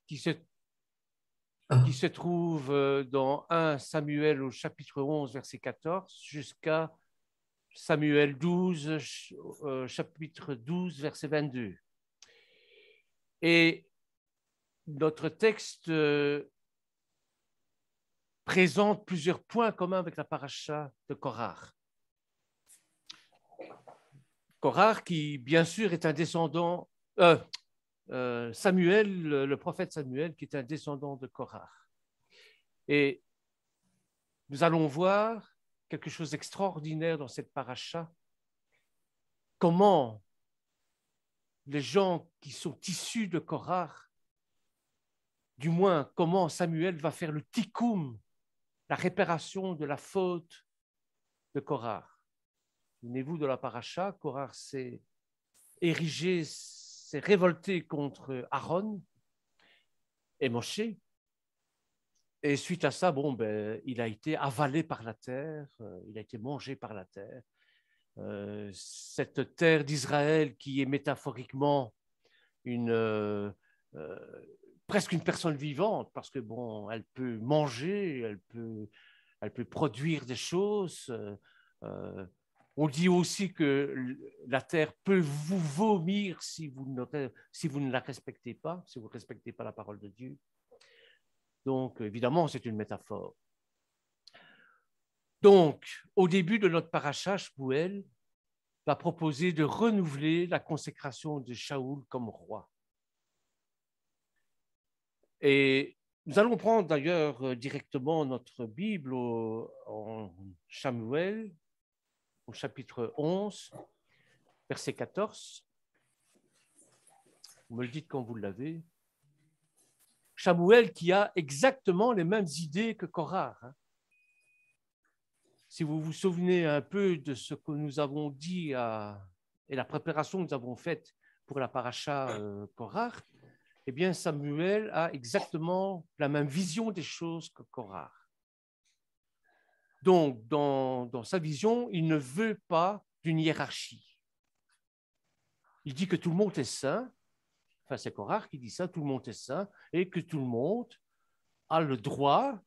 qui se trouve dans 1 Samuel au chapitre 11, verset 14, jusqu'à Samuel 12, chapitre 12, verset 22. Et notre texte présente plusieurs points communs avec la paracha de Korach. Korach, qui bien sûr est un descendant, Samuel, le prophète Samuel, qui est un descendant de Korach. Et nous allons voir quelque chose d'extraordinaire dans cette paracha. Comment les gens qui sont issus de Korach, du moins comment Samuel va faire le tikkun, la réparation de la faute de Korach. Souvenez-vous de la paracha, Korach s'est érigé, s'est révolté contre Aaron et Moshe. Et suite à ça, il a été avalé par la terre, il a été mangé par la terre. Cette terre d'Israël qui est métaphoriquement presque une personne vivante, parce que elle peut manger, elle peut produire des choses. On dit aussi que la terre peut vous vomir si vous ne la respectez pas, si vous ne respectez pas la parole de Dieu. Donc, évidemment, c'est une métaphore. Donc, au début de notre paracha, Shmuel va proposer de renouveler la consécration de Shaoul comme roi. Et nous allons prendre d'ailleurs directement notre Bible en Samuel, au chapitre 11, verset 14. Vous me le dites quand vous l'avez. Samuel qui a exactement les mêmes idées que Korach. Si vous vous souvenez un peu de ce que nous avons dit et la préparation que nous avons faite pour la paracha Korach, eh bien Samuel a exactement la même vision des choses que Korach. Donc, dans sa vision, il ne veut pas d'une hiérarchie. Il dit que tout le monde est saint, enfin c'est Korach qui dit ça, tout le monde est saint, et que tout le monde a le droit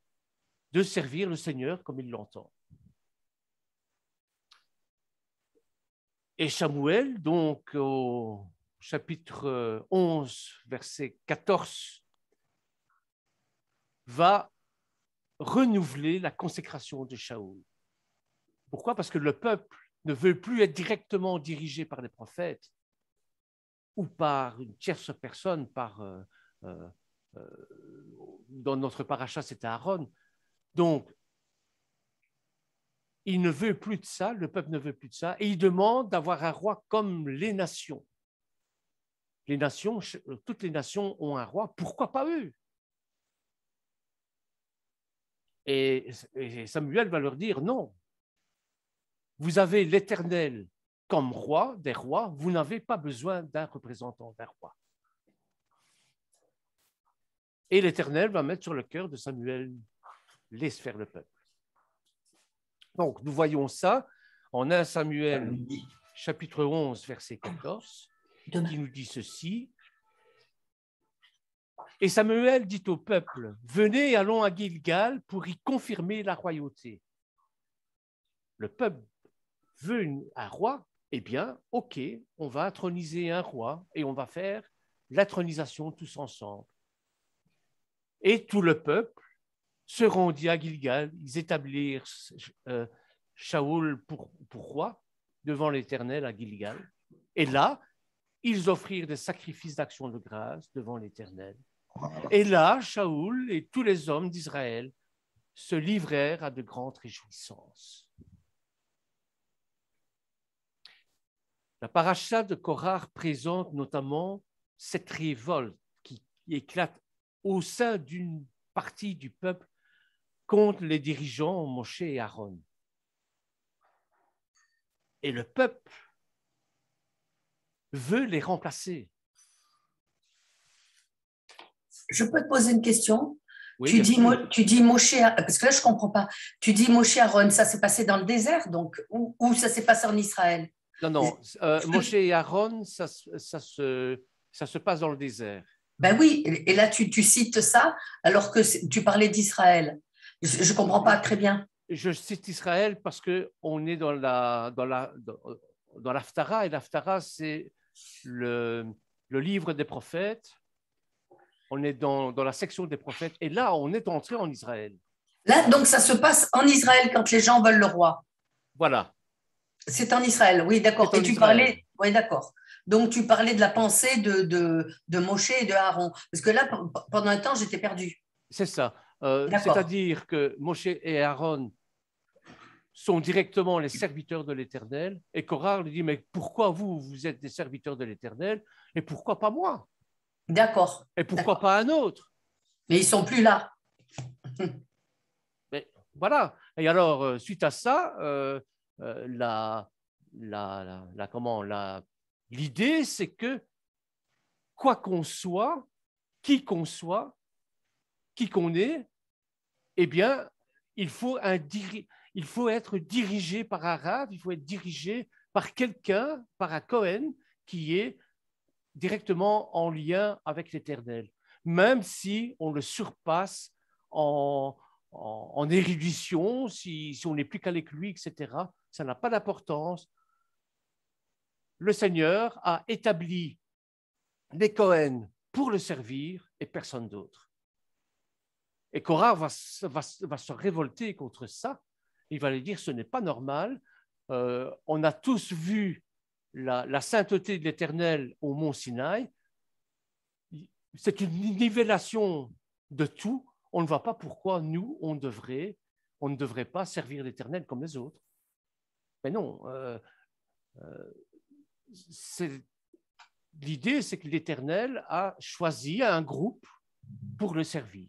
de servir le Seigneur comme il l'entend. Et Samuel, donc au chapitre 11, verset 14, va renouveler la consécration de Shaoul. Pourquoi? Parce que le peuple ne veut plus être directement dirigé par les prophètes ou par une tierce personne, dans notre paracha, c'était Aaron. Donc, il ne veut plus de ça, le peuple ne veut plus de ça, et il demande d'avoir un roi comme les nations. Toutes les nations ont un roi, pourquoi pas eux? Et Samuel va leur dire non. Vous avez l'Éternel comme roi des rois, vous n'avez pas besoin d'un représentant d'un roi. Et l'Éternel va mettre sur le cœur de Samuel, laisse faire le peuple. Donc, nous voyons ça en 1 Samuel, chapitre 11, verset 14, qui nous dit ceci. Et Samuel dit au peuple, venez, allons à Gilgal pour y confirmer la royauté. Le peuple veut un roi, eh bien, ok, on va introniser un roi et on va faire l'intronisation tous ensemble. Et tout le peuple se rendit à Gilgal, ils établirent Shaoul pour roi devant l'Éternel à Gilgal. Et là, ils offrirent des sacrifices d'action de grâce devant l'Éternel. Et là, Shaoul et tous les hommes d'Israël se livrèrent à de grandes réjouissances. La paracha de Korach présente notamment cette révolte qui éclate au sein d'une partie du peuple contre les dirigeants Moshe et Aaron. Et le peuple veut les remplacer. Je peux te poser une question? Oui, tu dis Moshe, parce que là je ne comprends pas. Tu dis Moshe et Aaron, ça s'est passé dans le désert, donc, ou ça s'est passé en Israël? Non, Moshe et Aaron, ça se passe dans le désert. Ben oui, et là tu cites ça alors que tu parlais d'Israël. Je ne comprends pas très bien. Je cite Israël parce qu'on est dans l'Haftara, et l'Haftara, c'est le livre des prophètes. On est dans la section des prophètes, et là, on est entré en Israël. Là, donc ça se passe en Israël quand les gens veulent le roi. Voilà. C'est en Israël, oui, d'accord. Et tu parlais, oui, d'accord. Donc tu parlais de la pensée de Moshe et de Aaron. Parce que là, pendant un temps, j'étais perdue. C'est ça. C'est-à-dire que Moshe et Aaron sont directement les serviteurs de l'Éternel. Et Korah lui dit, mais pourquoi vous êtes des serviteurs de l'Éternel et pourquoi pas moi? D'accord. Et pourquoi pas un autre? Mais ils ne sont plus là. Mais voilà. Et alors, suite à ça, l'idée, c'est que quoi qu'on soit, qui qu'on soit, qui qu'on est, eh bien, il faut être dirigé par un Rav, il faut être dirigé par quelqu'un, par un Cohen, qui est directement en lien avec l'Éternel, même si on le surpasse en érudition, si on n'est plus qu'avec lui, etc. Ça n'a pas d'importance. Le Seigneur a établi les Cohen pour le servir et personne d'autre. Et Korah va se révolter contre ça. Il va lui dire, ce n'est pas normal. On a tous vu la sainteté de l'Éternel au mont Sinaï. C'est une nivellation de tout. On ne voit pas pourquoi nous, on ne devrait pas servir l'Éternel comme les autres. Mais non. L'idée, c'est que l'Éternel a choisi un groupe pour le servir.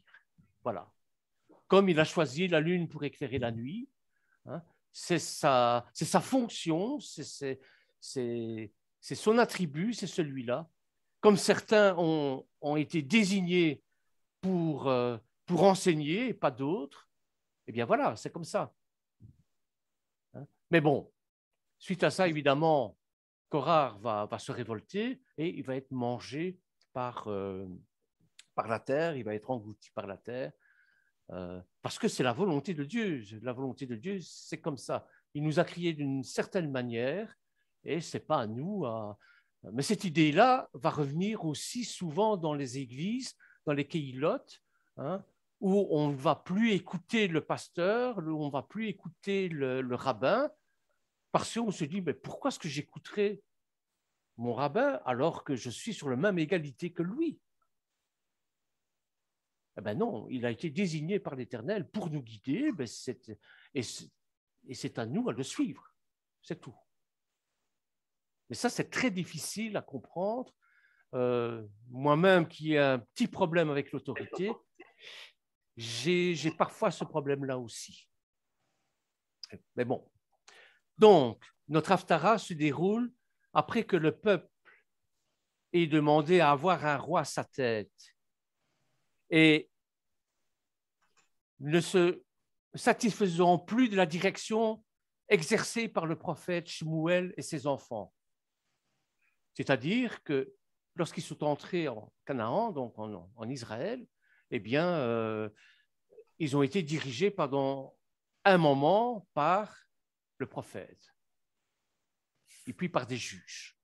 Voilà. Comme il a choisi la lune pour éclairer la nuit, hein, c'est sa fonction, c'est son attribut, c'est celui-là. Comme certains ont été désignés pour enseigner et pas d'autres, eh bien voilà, c'est comme ça. Hein. Mais bon, suite à ça, évidemment, Korah va se révolter et il va être mangé par la terre, il va être englouti par la terre. Parce que c'est la volonté de Dieu. La volonté de Dieu, c'est comme ça. Il nous a créés d'une certaine manière et ce n'est pas à nous. Mais cette idée-là va revenir aussi souvent dans les églises, dans les kéhilotes, hein, où on ne va plus écouter le pasteur, où on ne va plus écouter le rabbin, parce qu'on se dit, mais pourquoi est-ce que j'écouterais mon rabbin alors que je suis sur la même égalité que lui? Eh ben non, il a été désigné par l'Éternel pour nous guider, et c'est à nous à le suivre, c'est tout. Mais ça, c'est très difficile à comprendre. Moi-même, qui ai un petit problème avec l'autorité, j'ai parfois ce problème-là aussi. Mais bon. Donc, notre Haftara se déroule après que le peuple ait demandé à avoir un roi à sa tête. Et ne se satisfaisant plus de la direction exercée par le prophète Shmuel et ses enfants. C'est-à-dire que lorsqu'ils sont entrés en Canaan, donc en Israël, eh bien, ils ont été dirigés pendant un moment par le prophète et puis par des juges.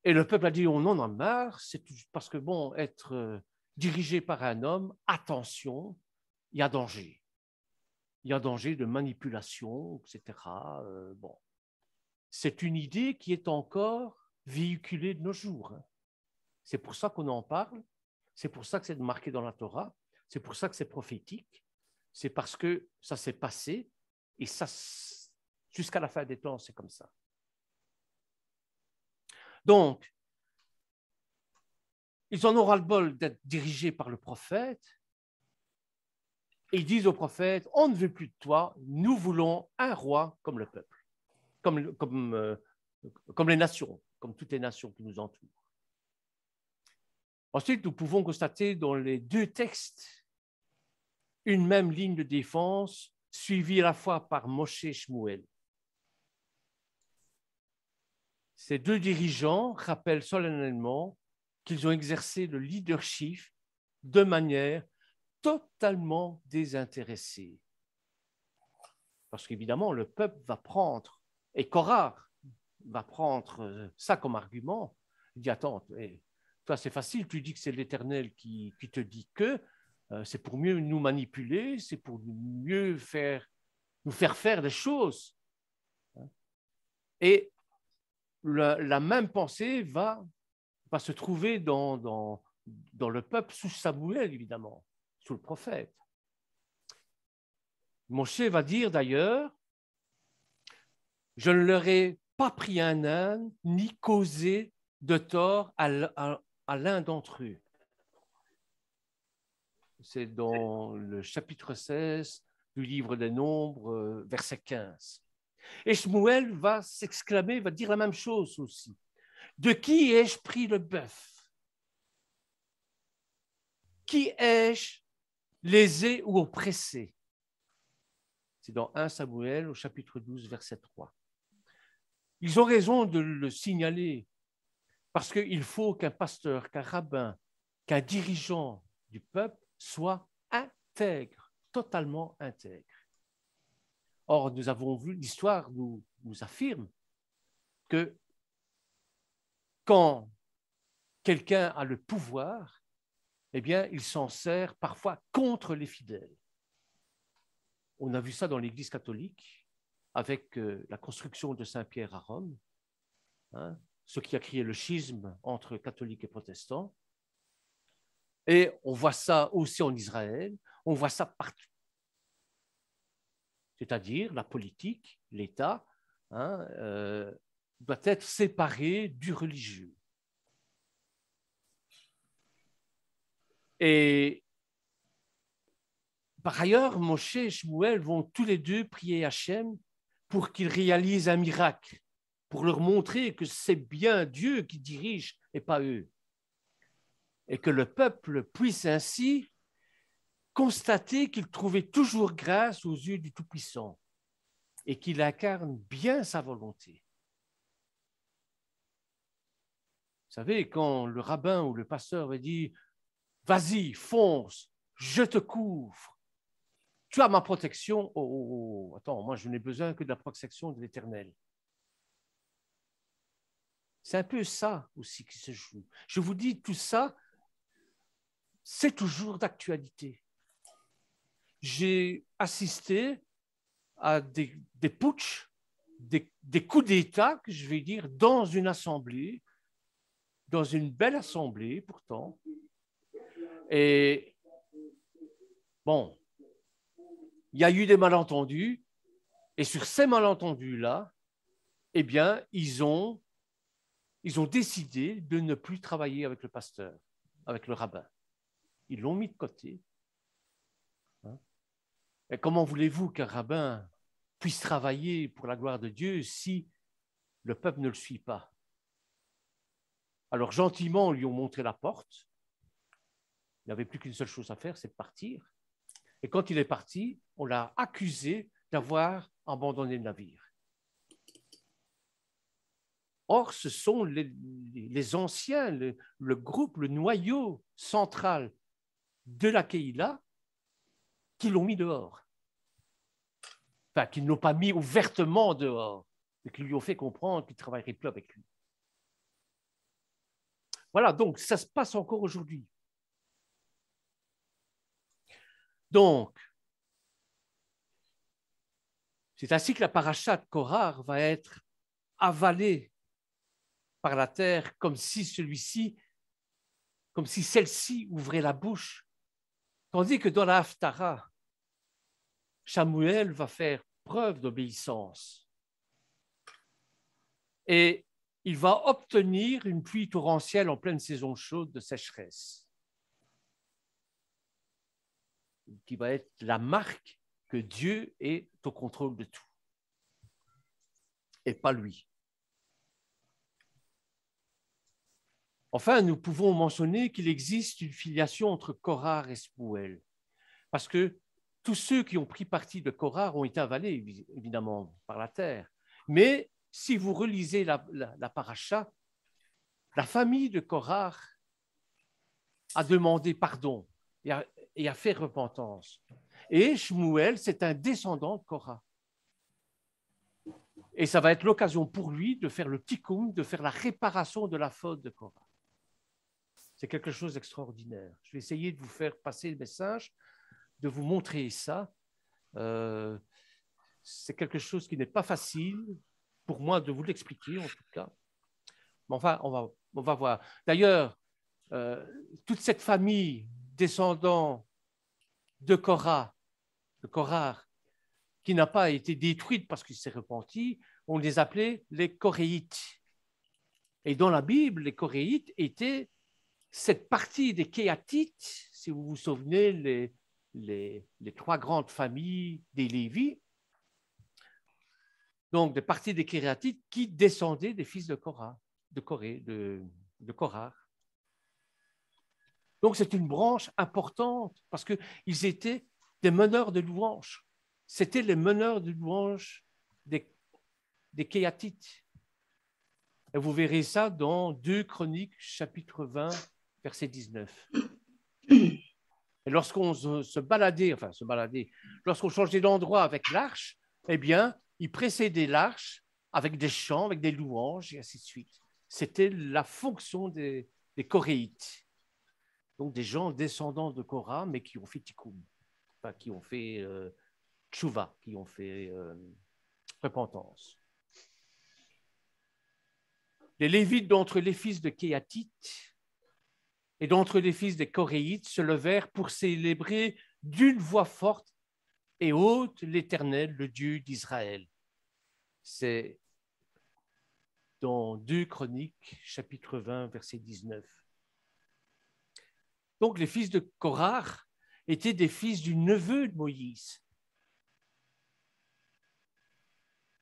Et le peuple a dit, on en a marre, c'est parce que bon, être dirigé par un homme, attention, il y a danger. Il y a danger de manipulation, etc. Bon. C'est une idée qui est encore véhiculée de nos jours. C'est pour ça qu'on en parle, c'est pour ça que c'est marqué dans la Torah, c'est pour ça que c'est prophétique, c'est parce que ça s'est passé et ça, jusqu'à la fin des temps, c'est comme ça. Donc, ils en ont ras-le-bol d'être dirigés par le prophète. Et ils disent au prophète, on ne veut plus de toi, nous voulons un roi comme le peuple, comme les nations, comme toutes les nations qui nous entourent. Ensuite, nous pouvons constater dans les deux textes une même ligne de défense, suivie à la fois par Moshe et Shmuel. Ces deux dirigeants rappellent solennellement qu'ils ont exercé le leadership de manière totalement désintéressée. Parce qu'évidemment, le peuple va prendre, et Korah va prendre ça comme argument. Il dit, attends, toi c'est facile, tu dis que c'est l'Éternel qui te dit que c'est pour mieux nous manipuler, c'est pour mieux nous faire faire des choses. Et la même pensée va se trouver dans le peuple sous Samuel, évidemment, sous le prophète. Moshe va dire d'ailleurs, je ne leur ai pas pris un âne, ni causé de tort à l'un d'entre eux. C'est dans le chapitre 16 du livre des Nombres, verset 15. Et Shmuel va s'exclamer, va dire la même chose aussi. De qui ai-je pris le bœuf? Qui ai-je lésé ou oppressé? C'est dans 1 Samuel au chapitre 12, verset 3. Ils ont raison de le signaler parce qu'il faut qu'un pasteur, qu'un rabbin, qu'un dirigeant du peuple soit intègre, totalement intègre. Or, nous avons vu, l'histoire nous affirme que quand quelqu'un a le pouvoir, eh bien, il s'en sert parfois contre les fidèles. On a vu ça dans l'Église catholique avec la construction de Saint-Pierre à Rome, hein, ce qui a créé le schisme entre catholiques et protestants. Et on voit ça aussi en Israël, on voit ça partout. C'est-à-dire la politique, l'État, hein, doit être séparé du religieux. Et par ailleurs, Moshe et Shmuel vont tous les deux prier Hachem pour qu'il réalise un miracle, pour leur montrer que c'est bien Dieu qui dirige et pas eux. Et que le peuple puisse ainsi constater qu'il trouvait toujours grâce aux yeux du Tout-Puissant et qu'il incarne bien sa volonté. Vous savez, quand le rabbin ou le pasteur va dire « Vas-y, fonce, je te couvre, tu as ma protection. » Oh, attends, moi je n'ai besoin que de la protection de l'Éternel. C'est un peu ça aussi qui se joue. Je vous dis, tout ça, c'est toujours d'actualité. J'ai assisté à des putschs, des coups d'État, que je vais dire, dans une assemblée, dans une belle assemblée pourtant. Et bon, il y a eu des malentendus, et sur ces malentendus-là, eh bien, ils ont décidé de ne plus travailler avec le pasteur, avec le rabbin. Ils l'ont mis de côté. Et comment voulez-vous qu'un rabbin puisse travailler pour la gloire de Dieu si le peuple ne le suit pas? Alors gentiment, ils lui ont montré la porte. Il n'avait plus qu'une seule chose à faire, c'est de partir. Et quand il est parti, on l'a accusé d'avoir abandonné le navire. Or, ce sont les anciens, le groupe, le noyau central de la Keïla qui l'ont mis dehors. Enfin, qui ne l'ont pas mis ouvertement dehors, mais qui lui ont fait comprendre qu'il ne travaillerait plus avec lui. Voilà, donc ça se passe encore aujourd'hui. Donc, c'est ainsi que la paracha de Korah va être avalée par la terre comme si celle-ci ouvrait la bouche. Tandis que dans la Haftara, Samuel va faire preuve d'obéissance. Et il va obtenir une pluie torrentielle en pleine saison chaude de sécheresse, qui va être la marque que Dieu est au contrôle de tout, et pas lui. Enfin, nous pouvons mentionner qu'il existe une filiation entre Korah et Shmuel, parce que tous ceux qui ont pris parti de Korah ont été avalés, évidemment, par la terre. Mais si vous relisez la paracha, la famille de Korah a demandé pardon et a fait repentance. Et Shmuel, c'est un descendant de Korah. Et ça va être l'occasion pour lui de faire le tikkun, de faire la réparation de la faute de Korah. C'est quelque chose d'extraordinaire. Je vais essayer de vous faire passer le message, de vous montrer ça. C'est quelque chose qui n'est pas facile pour moi de vous l'expliquer, en tout cas. Mais enfin, on va voir. D'ailleurs, toute cette famille descendant de Korah, qui n'a pas été détruite parce qu'il s'est repenti, on les appelait les Koréites. Et dans la Bible, les Koréites étaient cette partie des Kéatites, si vous vous souvenez, les trois grandes familles des Lévis, donc des parties des Kéatites qui descendaient des fils de Korah, de Korah. Donc c'est une branche importante parce qu'ils étaient des meneurs de louanges. C'était les meneurs de louanges des Kéatites. Et vous verrez ça dans 2 Chroniques, chapitre 20, verset 19. Et lorsqu'on se baladait, lorsqu'on changeait d'endroit avec l'arche, eh bien, ils précédaient l'arche avec des chants, avec des louanges, et ainsi de suite. C'était la fonction des Koréites. Donc des gens descendants de Korah, mais qui ont fait tikkun, enfin, qui ont fait tchouva, qui ont fait repentance. Les Lévites d'entre les fils de Kéatites et d'entre les fils des Koréites se levèrent pour célébrer d'une voix forte et haute l'Éternel, le Dieu d'Israël. C'est dans 2 Chroniques, chapitre 20, verset 19. Donc les fils de Korah étaient des fils du neveu de Moïse.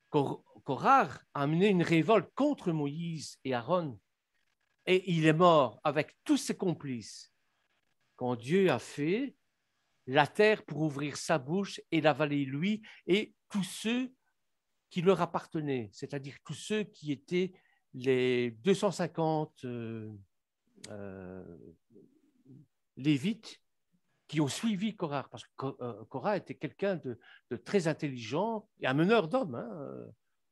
Korah a mené une révolte contre Moïse et Aaron, et il est mort avec tous ses complices quand Dieu a fait la terre pour ouvrir sa bouche et l'avaler lui et tous ceux qui leur appartenaient, c'est-à-dire tous ceux qui étaient les 250 Lévites qui ont suivi Korah, parce que Korah était quelqu'un de très intelligent et un meneur d'hommes, hein,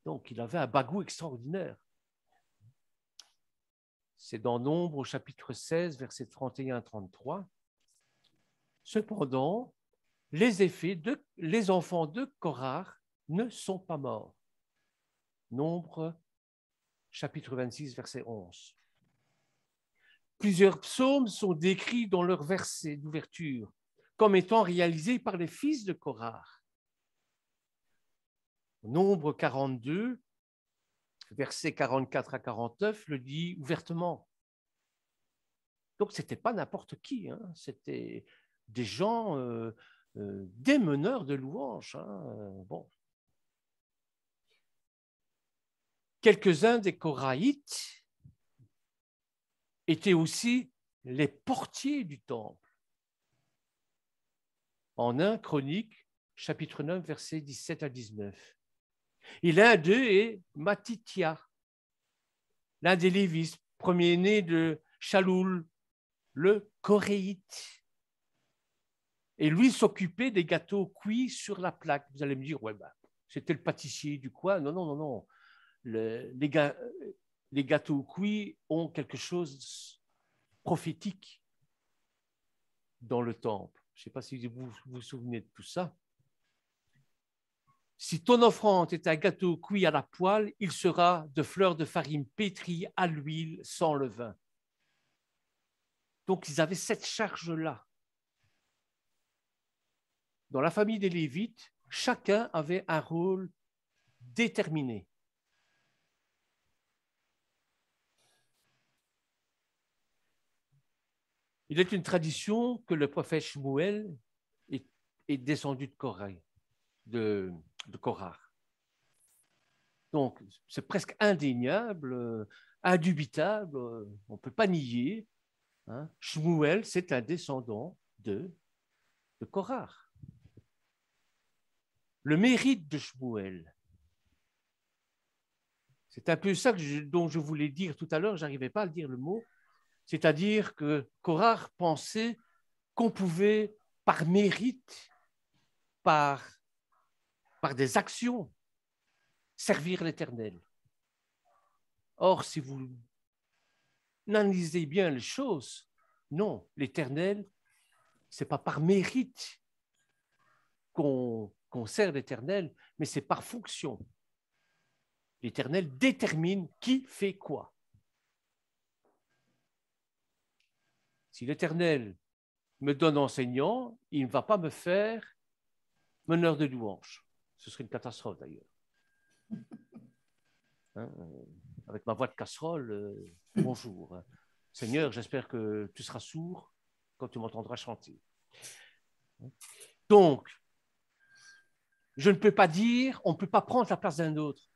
donc il avait un bagou extraordinaire. C'est dans Nombre au chapitre 16, versets 31-33. Cependant, les enfants de Korah ne sont pas morts. Nombre, chapitre 26, verset 11. Plusieurs psaumes sont décrits dans leurs versets d'ouverture comme étant réalisés par les fils de Korah. Nombre 42, versets 44 à 49, le dit ouvertement. Donc, ce n'était pas n'importe qui, hein. C'était des gens, des meneurs de louanges. Hein. Bon. Quelques-uns des Korahites étaient aussi les portiers du temple. En 1 Chronique, chapitre 9, versets 17 à 19. Et l'un d'eux est Matithia, l'un des Lévites, premier-né de Shaloul, le Koréite. Et lui s'occupait des gâteaux cuits sur la plaque. Vous allez me dire, ouais, c'était le pâtissier du coin. Non, non, non, non. Les gâteaux cuits ont quelque chose de prophétique dans le temple. Je ne sais pas si vous vous souvenez de tout ça. Si ton offrande est un gâteau cuit à la poêle, il sera de fleurs de farine pétrie à l'huile sans levain. Donc, ils avaient cette charge-là. Dans la famille des Lévites, chacun avait un rôle déterminé. Il est une tradition que le prophète Shmuel est descendu de Korah. De Korah. Donc, c'est presque indéniable, indubitable, on ne peut pas nier. Hein. Shmuel, c'est un descendant de Korah. Le mérite de Shmuel, c'est un peu ça dont je voulais dire tout à l'heure, je n'arrivais pas à dire le mot. C'est-à-dire que Korach pensait qu'on pouvait, par mérite, par des actions, servir l'Éternel. Or, si vous analysez bien les choses, non, l'Éternel, ce n'est pas par mérite qu'on sert l'Éternel, mais c'est par fonction. L'Éternel détermine qui fait quoi. Si l'Éternel me donne enseignant, il ne va pas me faire meneur de louange. Ce serait une catastrophe d'ailleurs. Hein, avec ma voix de casserole, bonjour. Seigneur, j'espère que tu seras sourd quand tu m'entendras chanter. Donc, je ne peux pas dire, on ne peut pas prendre la place d'un autre.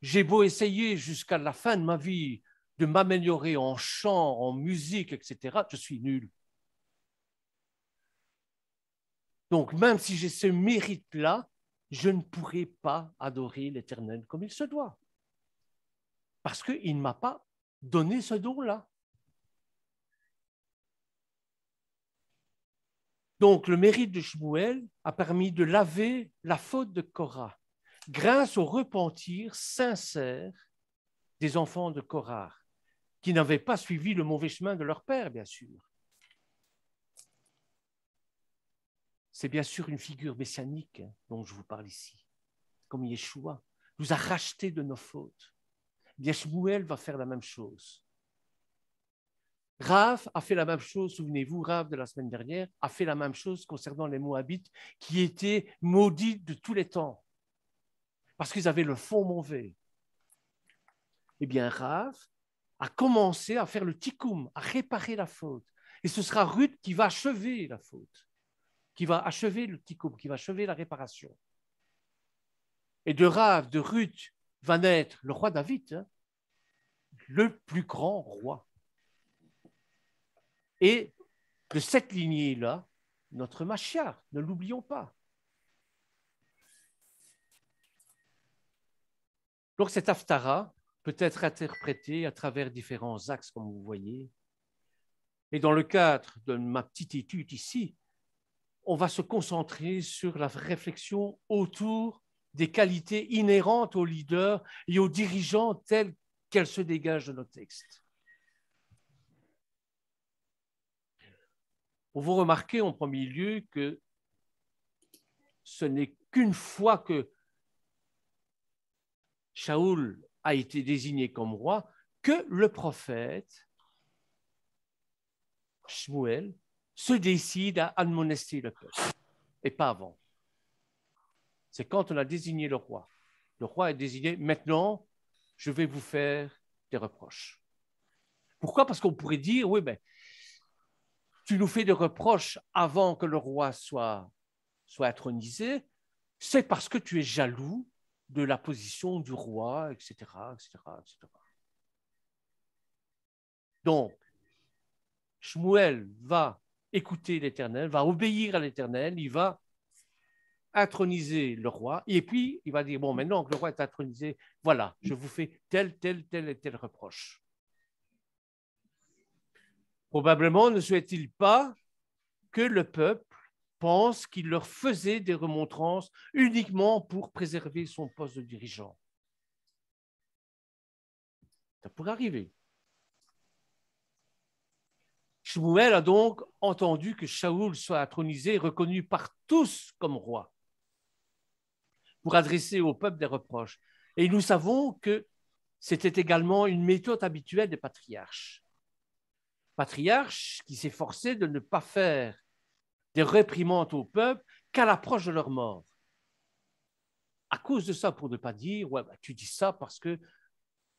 J'ai beau essayer jusqu'à la fin de ma vie de m'améliorer en chant, en musique, etc., je suis nul. Donc, même si j'ai ce mérite-là, je ne pourrai pas adorer l'Éternel comme il se doit. Parce qu'il ne m'a pas donné ce don-là. Donc, le mérite de Shmuel a permis de laver la faute de Korah grâce au repentir sincère des enfants de Korah, qui n'avaient pas suivi le mauvais chemin de leur père, bien sûr. C'est bien sûr une figure messianique dont je vous parle ici, comme Yeshua nous a rachetés de nos fautes. Bien, Shmuel va faire la même chose. Rav a fait la même chose, souvenez-vous, Rav de la semaine dernière a fait la même chose concernant les Moabites qui étaient maudits de tous les temps parce qu'ils avaient le fond mauvais. Eh bien, Rav a commencé à faire le tikkun, à réparer la faute. Et ce sera Ruth qui va achever la faute, qui va achever le tikkun, qui va achever la réparation. Et de Rav, de Ruth, va naître le roi David, hein, le plus grand roi. Et de cette lignée-là, notre Mashiach, ne l'oublions pas. Donc cette Haftara peut être interprétée à travers différents axes, comme vous voyez. Et dans le cadre de ma petite étude ici, on va se concentrer sur la réflexion autour des qualités inhérentes aux leaders et aux dirigeants telles qu'elles se dégagent de nos textes. Vous remarquez en premier lieu que ce n'est qu'une fois que Shaoul a été désigné comme roi que le prophète Shmuel se décide à admonester le peuple, et pas avant. C'est quand on a désigné le roi. Le roi est désigné, maintenant, je vais vous faire des reproches. Pourquoi? Parce qu'on pourrait dire, oui, mais tu nous fais des reproches avant que le roi soit intronisé, c'est parce que tu es jaloux de la position du roi, etc., etc., etc. Donc, Shmuel va écouter l'Éternel, va obéir à l'Éternel, il va introniser le roi, et puis il va dire, bon, maintenant que le roi est intronisé, voilà, je vous fais tel et tel reproche. Probablement ne souhaite-t-il pas que le peuple pense qu'il leur faisait des remontrances uniquement pour préserver son poste de dirigeant. Ça pourrait arriver. Shmuel a donc entendu que Shaoul soit intronisé et reconnu par tous comme roi pour adresser au peuple des reproches. Et nous savons que c'était également une méthode habituelle des patriarches. Patriarches qui s'efforçaient de ne pas faire des réprimandes au peuple qu'à l'approche de leur mort. À cause de ça, pour ne pas dire, ouais, bah, tu dis ça parce que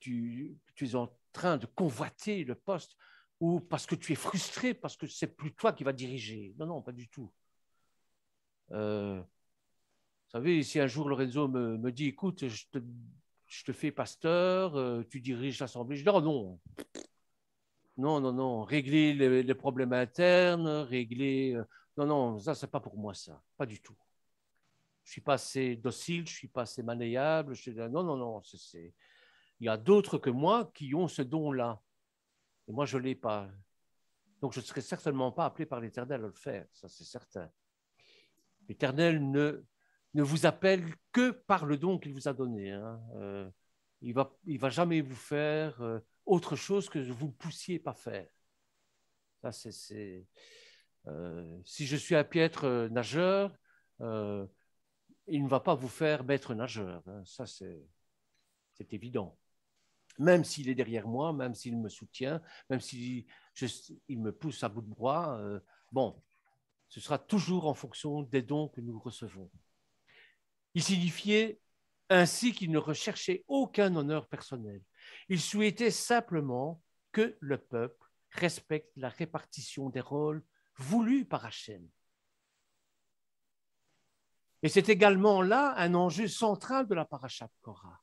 tu es en train de convoiter le poste ou parce que tu es frustré, parce que c'est plus toi qui vas diriger. Non, non, pas du tout. Vous savez, si un jour Lorenzo me dit, écoute, je te fais pasteur, tu diriges l'assemblée, je dis, oh non, non, non, non, régler les problèmes internes, régler... non, non, ça, c'est pas pour moi, ça, pas du tout. Je suis pas assez docile, je suis pas assez malléable, non, non, non, il y a d'autres que moi qui ont ce don-là. Et moi, je ne l'ai pas. Donc, je ne serai certainement pas appelé par l'Éternel à le faire, ça c'est certain. L'Éternel ne vous appelle que par le don qu'il vous a donné. Hein. Il va jamais vous faire autre chose que vous ne poussiez pas faire. Ça, si je suis un piètre nageur, il ne va pas vous faire maître nageur. Hein. Ça, c'est évident. Même s'il est derrière moi, même s'il me soutient, même s'il me pousse à bout de bras, bon, ce sera toujours en fonction des dons que nous recevons. Il signifiait ainsi qu'il ne recherchait aucun honneur personnel. Il souhaitait simplement que le peuple respecte la répartition des rôles voulus par Hachem. Et c'est également là un enjeu central de la Parashat Korah.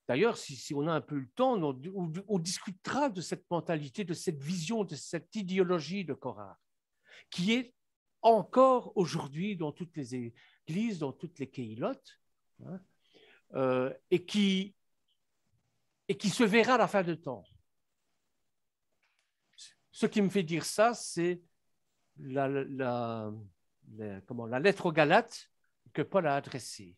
D'ailleurs, si on a un peu le temps, on discutera de cette mentalité, de cette vision, de cette idéologie de Korah, qui est encore aujourd'hui dans toutes les églises, dans toutes les kéhilotes, hein, et qui se verra à la fin du temps. Ce qui me fait dire ça, c'est la lettre aux Galates que Paul a adressée.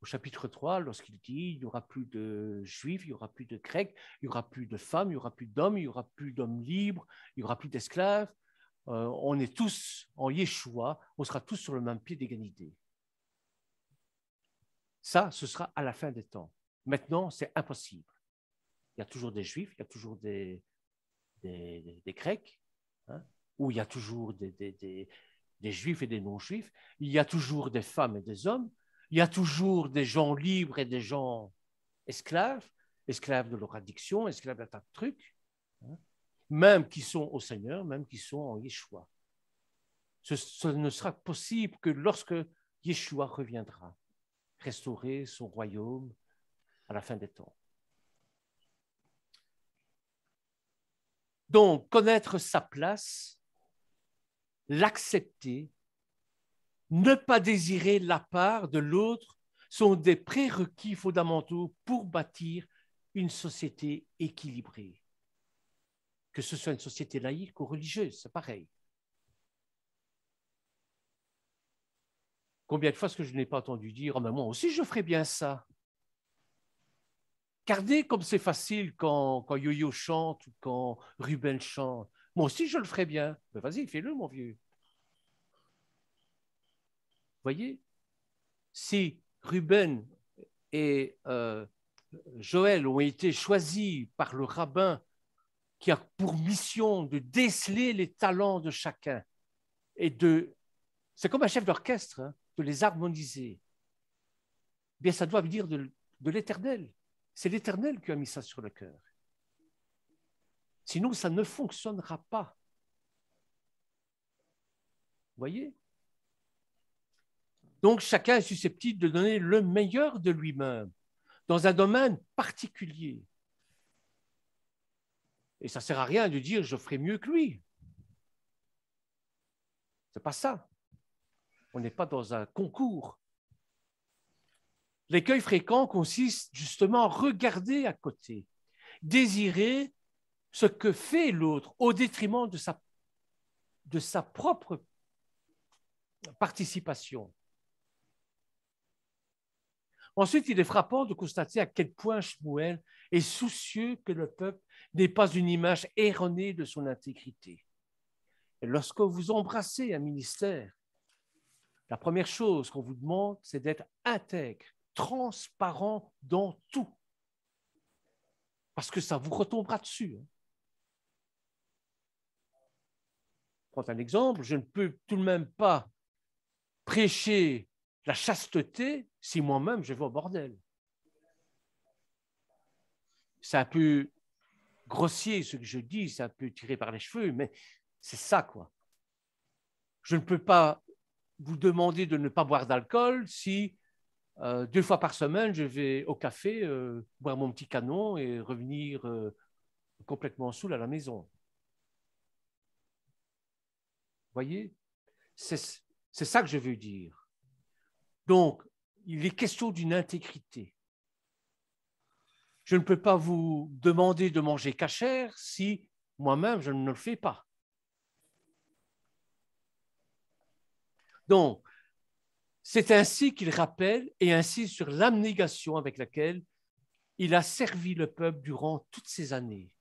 Au chapitre 3, lorsqu'il dit il n'y aura plus de juifs, il n'y aura plus de grecs, il n'y aura plus de femmes, il n'y aura plus d'hommes, il n'y aura plus d'hommes libres, il n'y aura plus d'esclaves. On est tous en Yeshua, on sera tous sur le même pied d'égalité. Ça, ce sera à la fin des temps. Maintenant, c'est impossible. Il y a toujours des juifs, il y a toujours des grecs, hein, ou il y a toujours des juifs et des non-juifs, il y a toujours des femmes et des hommes, il y a toujours des gens libres et des gens esclaves, esclaves de leur addiction, esclaves d'un tas de trucs, hein, même qui sont au Seigneur, même qui sont en Yeshua. Ce ne sera possible que lorsque Yeshua reviendra, restaurer son royaume à la fin des temps. Donc, connaître sa place, l'accepter, ne pas désirer la part de l'autre sont des prérequis fondamentaux pour bâtir une société équilibrée. Que ce soit une société laïque ou religieuse, c'est pareil. Combien de fois est-ce que je n'ai pas entendu dire « oh, mais moi aussi je ferais bien ça ». Regardez comme c'est facile quand Yo-Yo chante ou quand Ruben chante. Moi aussi je le ferais bien. Mais vas-y, fais-le mon vieux. Vous voyez, si Ruben et Joël ont été choisis par le rabbin qui a pour mission de déceler les talents de chacun et c'est comme un chef d'orchestre, hein, de les harmoniser. Bien, ça doit venir de l'Éternel. C'est l'Éternel qui a mis ça sur le cœur. Sinon, ça ne fonctionnera pas. Vous voyez? Donc, chacun est susceptible de donner le meilleur de lui-même dans un domaine particulier. Et ça ne sert à rien de dire « je ferai mieux que lui ». Ce n'est pas ça. On n'est pas dans un concours. L'écueil fréquent consiste justement à regarder à côté, désirer ce que fait l'autre au détriment de sa propre participation. Ensuite, il est frappant de constater à quel point Shmuel est soucieux que le peuple n'ait pas une image erronée de son intégrité. Et lorsque vous embrassez un ministère, la première chose qu'on vous demande, c'est d'être intègre, transparent dans tout. Parce que ça vous retombera dessus. Prends un exemple, je ne peux tout de même pas prêcher la chasteté si moi-même je vais au bordel. C'est un peu grossier ce que je dis, c'est un peu tiré par les cheveux, mais c'est ça, quoi. Je ne peux pas vous demander de ne pas boire d'alcool si 2 fois par semaine, je vais au café, boire mon petit canon et revenir complètement saoul à la maison. Vous voyez? C'est ça que je veux dire. Donc, il est question d'une intégrité. Je ne peux pas vous demander de manger cachère si moi-même je ne le fais pas. Donc, c'est ainsi qu'il rappelle et insiste sur l'abnégation avec laquelle il a servi le peuple durant toutes ces années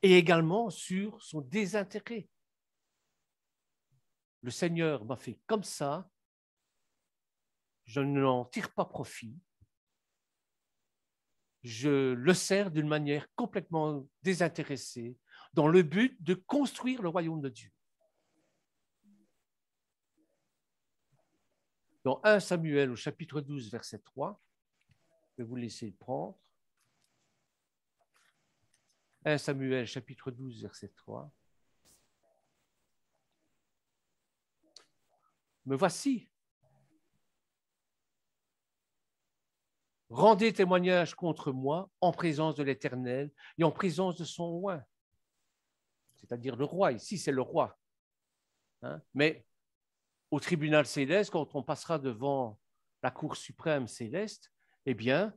et également sur son désintérêt. Le Seigneur m'a fait comme ça, je n'en tire pas profit, je le sers d'une manière complètement désintéressée dans le but de construire le royaume de Dieu. Dans 1 Samuel au chapitre 12, verset 3, je vais vous laisser le prendre. 1 Samuel chapitre 12, verset 3. Me voici. Rendez témoignage contre moi en présence de l'Éternel et en présence de son roi. C'est-à-dire le roi. Ici, c'est le roi. Hein? Mais au tribunal céleste, quand on passera devant la Cour suprême céleste, eh bien,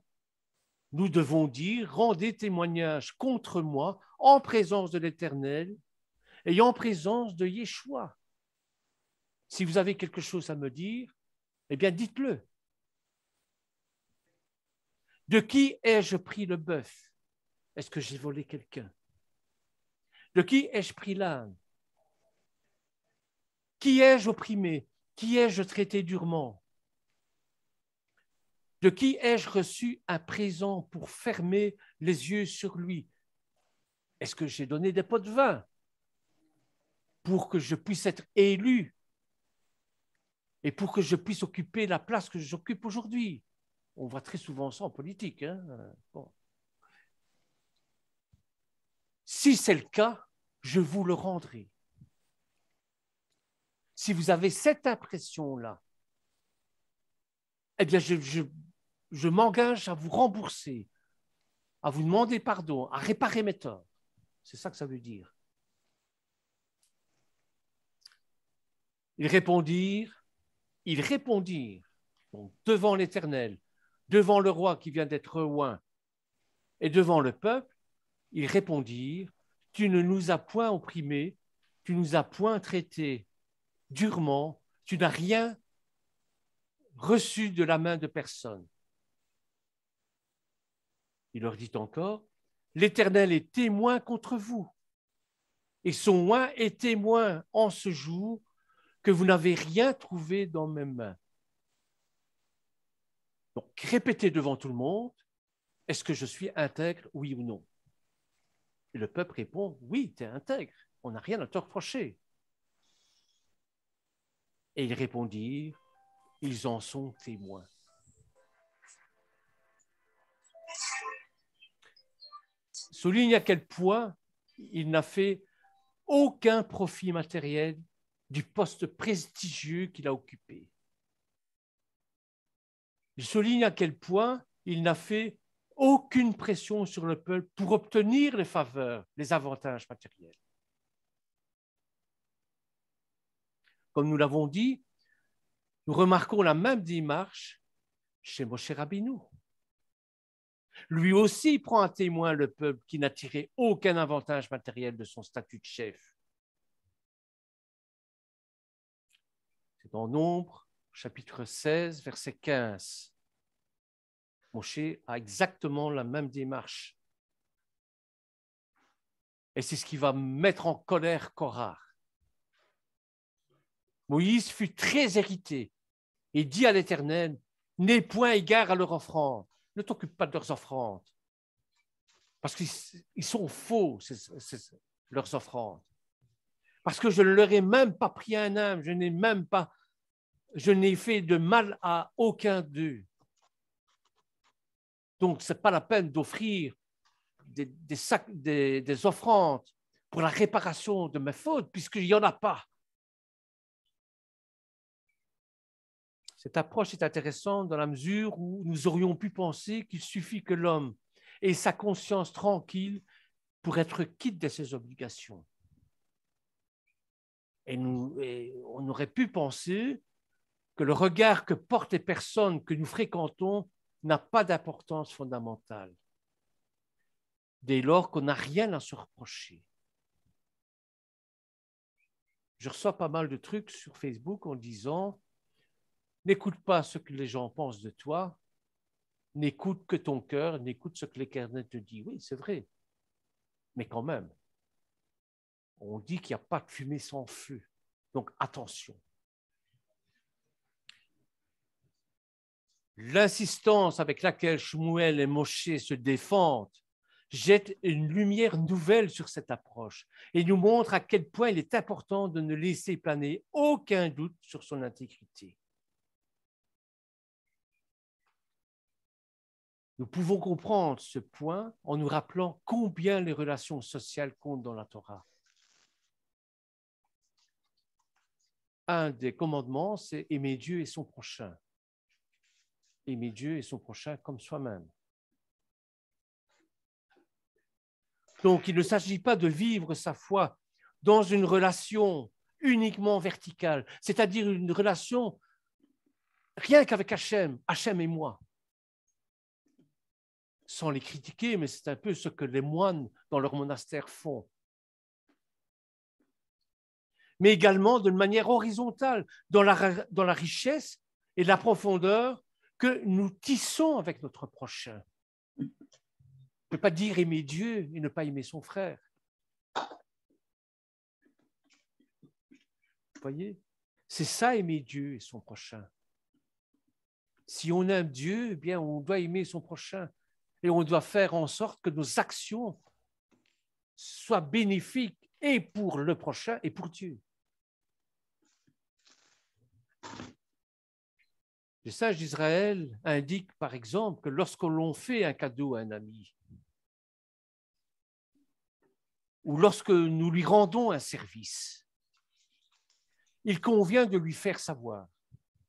nous devons dire, rendez témoignage contre moi en présence de l'Éternel et en présence de Yeshua. Si vous avez quelque chose à me dire, eh bien, dites-le. De qui ai-je pris le bœuf? Est-ce que j'ai volé quelqu'un? De qui ai-je pris l'âne? Qui ai-je opprimé? Qui ai-je traité durement? De qui ai-je reçu un présent pour fermer les yeux sur lui? Est-ce que j'ai donné des pots de vin pour que je puisse être élu et pour que je puisse occuper la place que j'occupe aujourd'hui? On voit très souvent ça en politique. Hein? Bon. Si c'est le cas, je vous le rendrai. Si vous avez cette impression-là, eh bien, je m'engage à vous rembourser, à vous demander pardon, à réparer mes torts. C'est ça que ça veut dire. Ils répondirent, donc, devant l'Éternel, devant le roi qui vient d'être oint, et devant le peuple, ils répondirent, tu ne nous as point opprimés, tu ne nous as point traités durement, tu n'as rien reçu de la main de personne. Il leur dit encore, l'Éternel est témoin contre vous, et son oint est témoin en ce jour que vous n'avez rien trouvé dans mes mains. Donc, répétez devant tout le monde, est-ce que je suis intègre, oui ou non? Et le peuple répond, oui, tu es intègre, on n'a rien à te reprocher. Et ils répondirent, ils en sont témoins. Souligne à quel point il n'a fait aucun profit matériel du poste prestigieux qu'il a occupé. Il souligne à quel point il n'a fait aucune pression sur le peuple pour obtenir les faveurs, les avantages matériels. Comme nous l'avons dit, nous remarquons la même démarche chez Moshe Rabbeinu. Lui aussi prend à témoin le peuple qui n'a tiré aucun avantage matériel de son statut de chef. C'est dans Nombre, chapitre 16, verset 15. Moshe a exactement la même démarche. Et c'est ce qui va mettre en colère Korah. Moïse fut très irrité et dit à l'Éternel, n'aie point égard à leur offrande, ne t'occupe pas de leurs offrandes, parce qu'ils sont faux, leurs offrandes. Parce que je ne leur ai même pas pris un âme, je n'ai fait de mal à aucun d'eux. Donc, ce n'est pas la peine d'offrir des offrandes pour la réparation de mes fautes, puisqu'il n'y en a pas. Cette approche est intéressante dans la mesure où nous aurions pu penser qu'il suffit que l'homme ait sa conscience tranquille pour être quitte de ses obligations. Et on aurait pu penser que le regard que portent les personnes que nous fréquentons n'a pas d'importance fondamentale. dès lors qu'on n'a rien à se reprocher. Je reçois pas mal de trucs sur Facebook en disant « N'écoute pas ce que les gens pensent de toi, n'écoute que ton cœur, n'écoute ce que l'Éternel te dit. » Oui, c'est vrai, mais quand même, on dit qu'il n'y a pas de fumée sans feu, donc attention. L'insistance avec laquelle Shmuel et Moshe se défendent jette une lumière nouvelle sur cette approche et nous montre à quel point il est important de ne laisser planer aucun doute sur son intégrité. Nous pouvons comprendre ce point en nous rappelant combien les relations sociales comptent dans la Torah. Un des commandements, c'est aimer Dieu et son prochain. Aimer Dieu et son prochain comme soi-même. Donc, il ne s'agit pas de vivre sa foi dans une relation uniquement verticale, c'est-à-dire une relation rien qu'avec Hachem, Hachem et moi. Sans les critiquer, mais c'est un peu ce que les moines dans leur monastère font. Mais également d'une manière horizontale, dans la richesse et la profondeur que nous tissons avec notre prochain. On ne peut pas dire aimer Dieu et ne pas aimer son frère. Vous voyez? C'est ça, aimer Dieu et son prochain. Si on aime Dieu, eh bien, on doit aimer son prochain. Et on doit faire en sorte que nos actions soient bénéfiques et pour le prochain et pour Dieu. Le sage d'Israël indique, par exemple, que lorsque l'on fait un cadeau à un ami, ou lorsque nous lui rendons un service, il convient de lui faire savoir,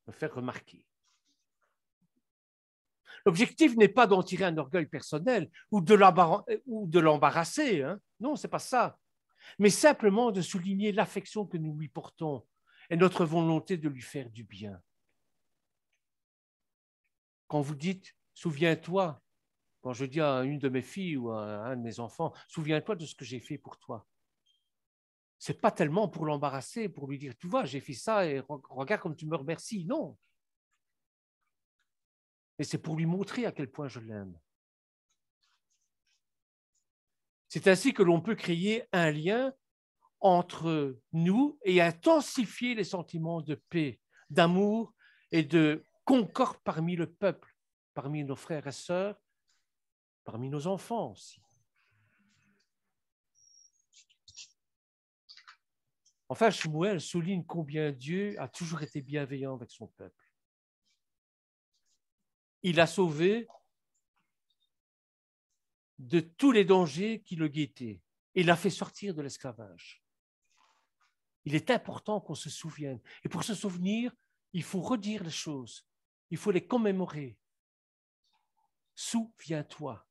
de faire remarquer. L'objectif n'est pas d'en tirer un orgueil personnel ou de l'embarrasser, hein. Non, ce n'est pas ça, mais simplement de souligner l'affection que nous lui portons et notre volonté de lui faire du bien. Quand vous dites « souviens-toi », quand je dis à une de mes filles ou à un de mes enfants « souviens-toi de ce que j'ai fait pour toi », ce n'est pas tellement pour l'embarrasser, pour lui dire « tu vois, j'ai fait ça et regarde comme tu me remercies », non. Et c'est pour lui montrer à quel point je l'aime. C'est ainsi que l'on peut créer un lien entre nous et intensifier les sentiments de paix, d'amour et de concorde parmi le peuple, parmi nos frères et sœurs, parmi nos enfants aussi. Enfin, Shmuel souligne combien Dieu a toujours été bienveillant avec son peuple. Il a sauvé de tous les dangers qui le guettaient. Il l'a fait sortir de l'esclavage. Il est important qu'on se souvienne. Et pour se souvenir, il faut redire les choses. Il faut les commémorer. Souviens-toi.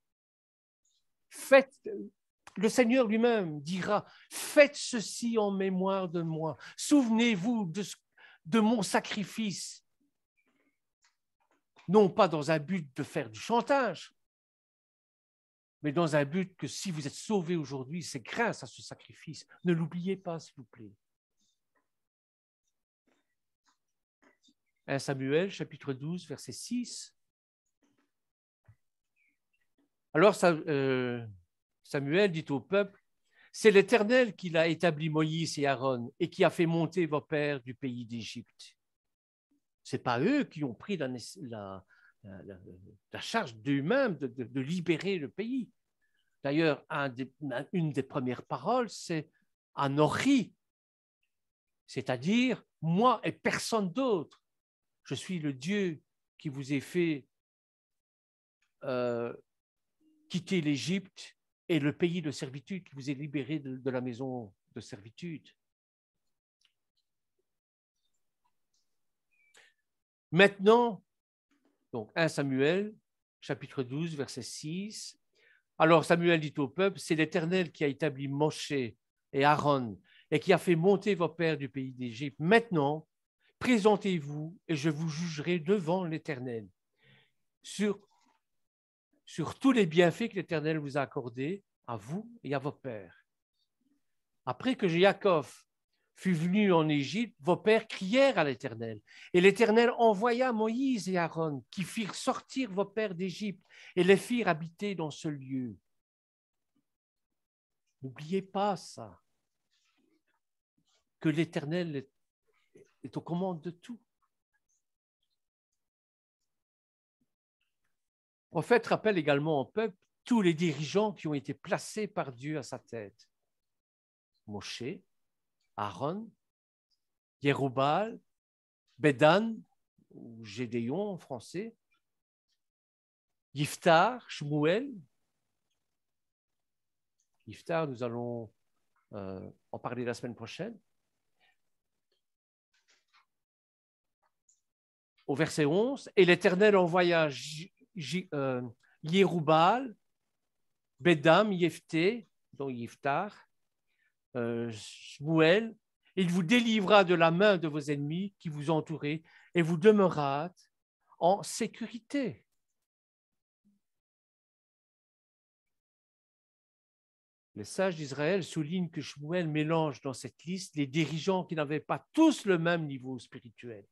Le Seigneur lui-même dira, faites ceci en mémoire de moi. Souvenez-vous de mon sacrifice. Non pas dans un but de faire du chantage, mais dans un but que si vous êtes sauvés aujourd'hui, c'est grâce à ce sacrifice. Ne l'oubliez pas, s'il vous plaît. 1 Samuel, chapitre 12, verset 6. Alors Samuel dit au peuple, « C'est l'Éternel qui l'a établi Moïse et Aaron et qui a fait monter vos pères du pays d'Égypte. » Ce n'est pas eux qui ont pris la charge d'eux-mêmes de libérer le pays. D'ailleurs, une des premières paroles, c'est « Anochi », c'est-à-dire « moi et personne d'autre. Je suis le Dieu qui vous ai fait quitter l'Égypte et le pays de servitude, qui vous est libéré de la maison de servitude. » Maintenant, donc 1 Samuel, chapitre 12, verset 6. Alors Samuel dit au peuple, « C'est l'Éternel qui a établi Moshe et Aaron et qui a fait monter vos pères du pays d'Égypte. Maintenant, présentez-vous et je vous jugerai devant l'Éternel sur tous les bienfaits que l'Éternel vous a accordés à vous et à vos pères. Après que Jacob fut venu en Égypte, vos pères crièrent à l'Éternel. Et l'Éternel envoya Moïse et Aaron, qui firent sortir vos pères d'Égypte et les firent habiter dans ce lieu. N'oubliez pas ça, que l'Éternel est aux commandes de tout. Le prophète rappelle également au peuple tous les dirigeants qui ont été placés par Dieu à sa tête. Moshe, Aaron, Jéroboam, Bédan, ou Gédéon en français, Yiftar, Shmuel. Yiftar, nous allons en parler la semaine prochaine. Au verset 11, et l'Éternel envoya Jéroboam, Bédam, Jephthé, dont Yiftar, Shmuel, il vous délivra de la main de vos ennemis qui vous entouraient et vous demeurâtes en sécurité. Les sages d'Israël soulignent que Shmuel mélange dans cette liste les dirigeants qui n'avaient pas tous le même niveau spirituel,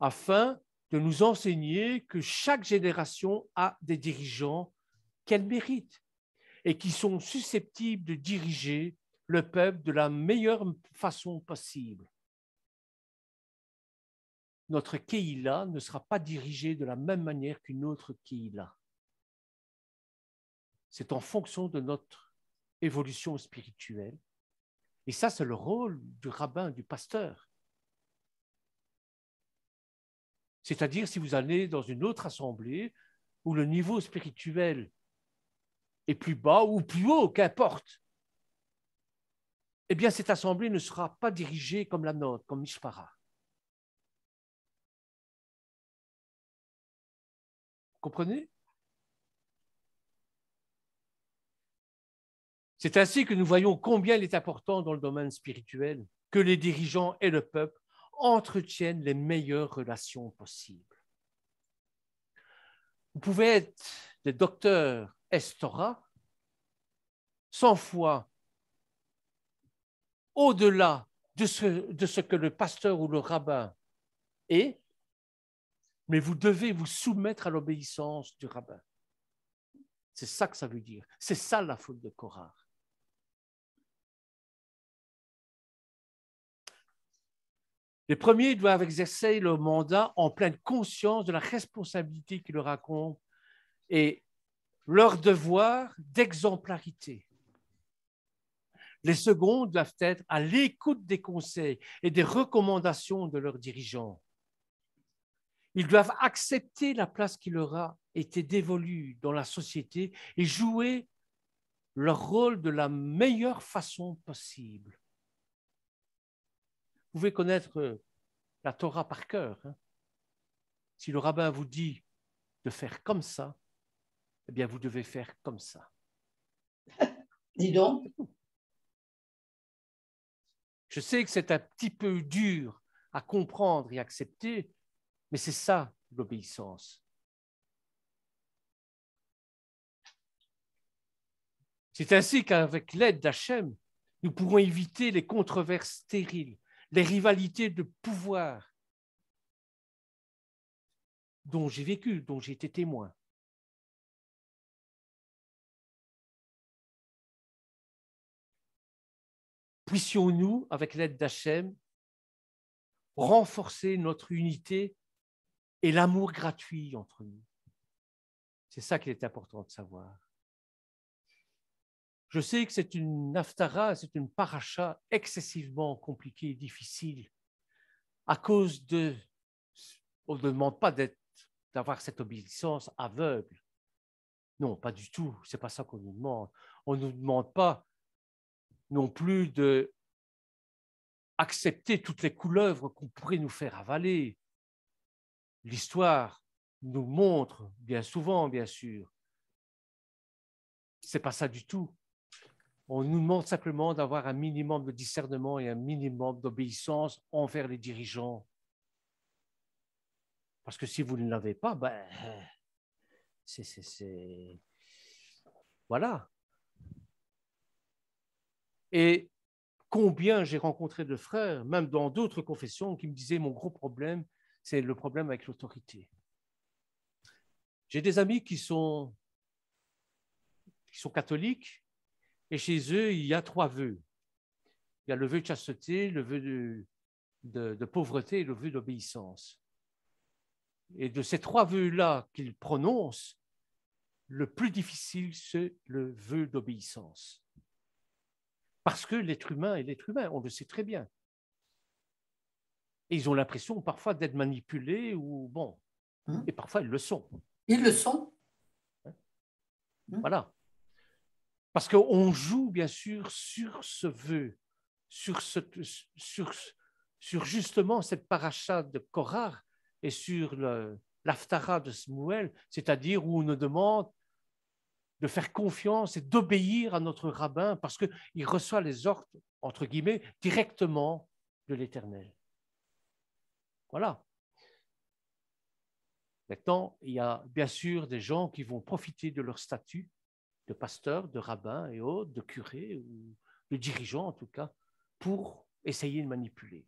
afin de nous enseigner que chaque génération a des dirigeants qu'elle mérite et qui sont susceptibles de diriger le peuple de la meilleure façon possible. Notre Keïla ne sera pas dirigée de la même manière qu'une autre Keïla. C'est en fonction de notre évolution spirituelle. Et ça, c'est le rôle du rabbin, du pasteur. C'est-à-dire, si vous allez dans une autre assemblée où le niveau spirituel est plus bas ou plus haut, qu'importe, eh bien, cette assemblée ne sera pas dirigée comme la nôtre, comme Mishpara. Comprenez? C'est ainsi que nous voyons combien il est important dans le domaine spirituel que les dirigeants et le peuple entretiennent les meilleures relations possibles. Vous pouvez être des docteurs Estora, 100 fois au-delà de ce que le pasteur ou le rabbin est, mais vous devez vous soumettre à l'obéissance du rabbin. C'est ça que ça veut dire. C'est ça la faute de Korah. Les premiers doivent exercer leur mandat en pleine conscience de la responsabilité qui leur incombe et leur devoir d'exemplarité. Les seconds doivent être à l'écoute des conseils et des recommandations de leurs dirigeants. Ils doivent accepter la place qui leur a été dévolue dans la société et jouer leur rôle de la meilleure façon possible. Vous pouvez connaître la Torah par cœur. Hein? Si le rabbin vous dit de faire comme ça, eh bien, vous devez faire comme ça. Dis donc. Je sais que c'est un petit peu dur à comprendre et accepter, mais c'est ça l'obéissance. C'est ainsi qu'avec l'aide d'Hachem, nous pourrons éviter les controverses stériles, les rivalités de pouvoir dont j'ai vécu, dont j'ai été témoin. Puissions-nous, avec l'aide d'Hachem, renforcer notre unité et l'amour gratuit entre nous. C'est ça qu'il est important de savoir. Je sais que c'est une haftara, c'est une paracha excessivement compliquée et difficile à cause de... On ne demande pas d'avoir cette obéissance aveugle. Non, pas du tout. Ce n'est pas ça qu'on nous demande. On ne nous demande pas non plus d'accepter toutes les couleuvres qu'on pourrait nous faire avaler. L'histoire nous montre bien souvent, bien sûr. Ce n'est pas ça du tout. On nous demande simplement d'avoir un minimum de discernement et un minimum d'obéissance envers les dirigeants. Parce que si vous ne l'avez pas, ben, Voilà. Et combien j'ai rencontré de frères, même dans d'autres confessions, qui me disaient mon gros problème, c'est le problème avec l'autorité. J'ai des amis qui sont catholiques et chez eux, il y a 3 vœux. Il y a le vœu de chasteté, le vœu de pauvreté et le vœu d'obéissance. Et de ces 3 vœux-là qu'ils prononcent, le plus difficile, c'est le vœu d'obéissance. Parce que l'être humain est l'être humain, on le sait très bien. Et ils ont l'impression parfois d'être manipulés ou bon. Et parfois, ils le sont. Ils le sont. Voilà. Parce qu'on joue, bien sûr, sur ce vœu, sur justement cette paracha de Korah et sur l'Haftara de Shmuel, c'est-à-dire où on nous demande de faire confiance et d'obéir à notre rabbin parce qu'il reçoit les ordres, entre guillemets, directement de l'Éternel. Voilà. Maintenant, il y a bien sûr des gens qui vont profiter de leur statut de pasteur, de rabbin et autres, de curé ou de dirigeant en tout cas, pour essayer de manipuler.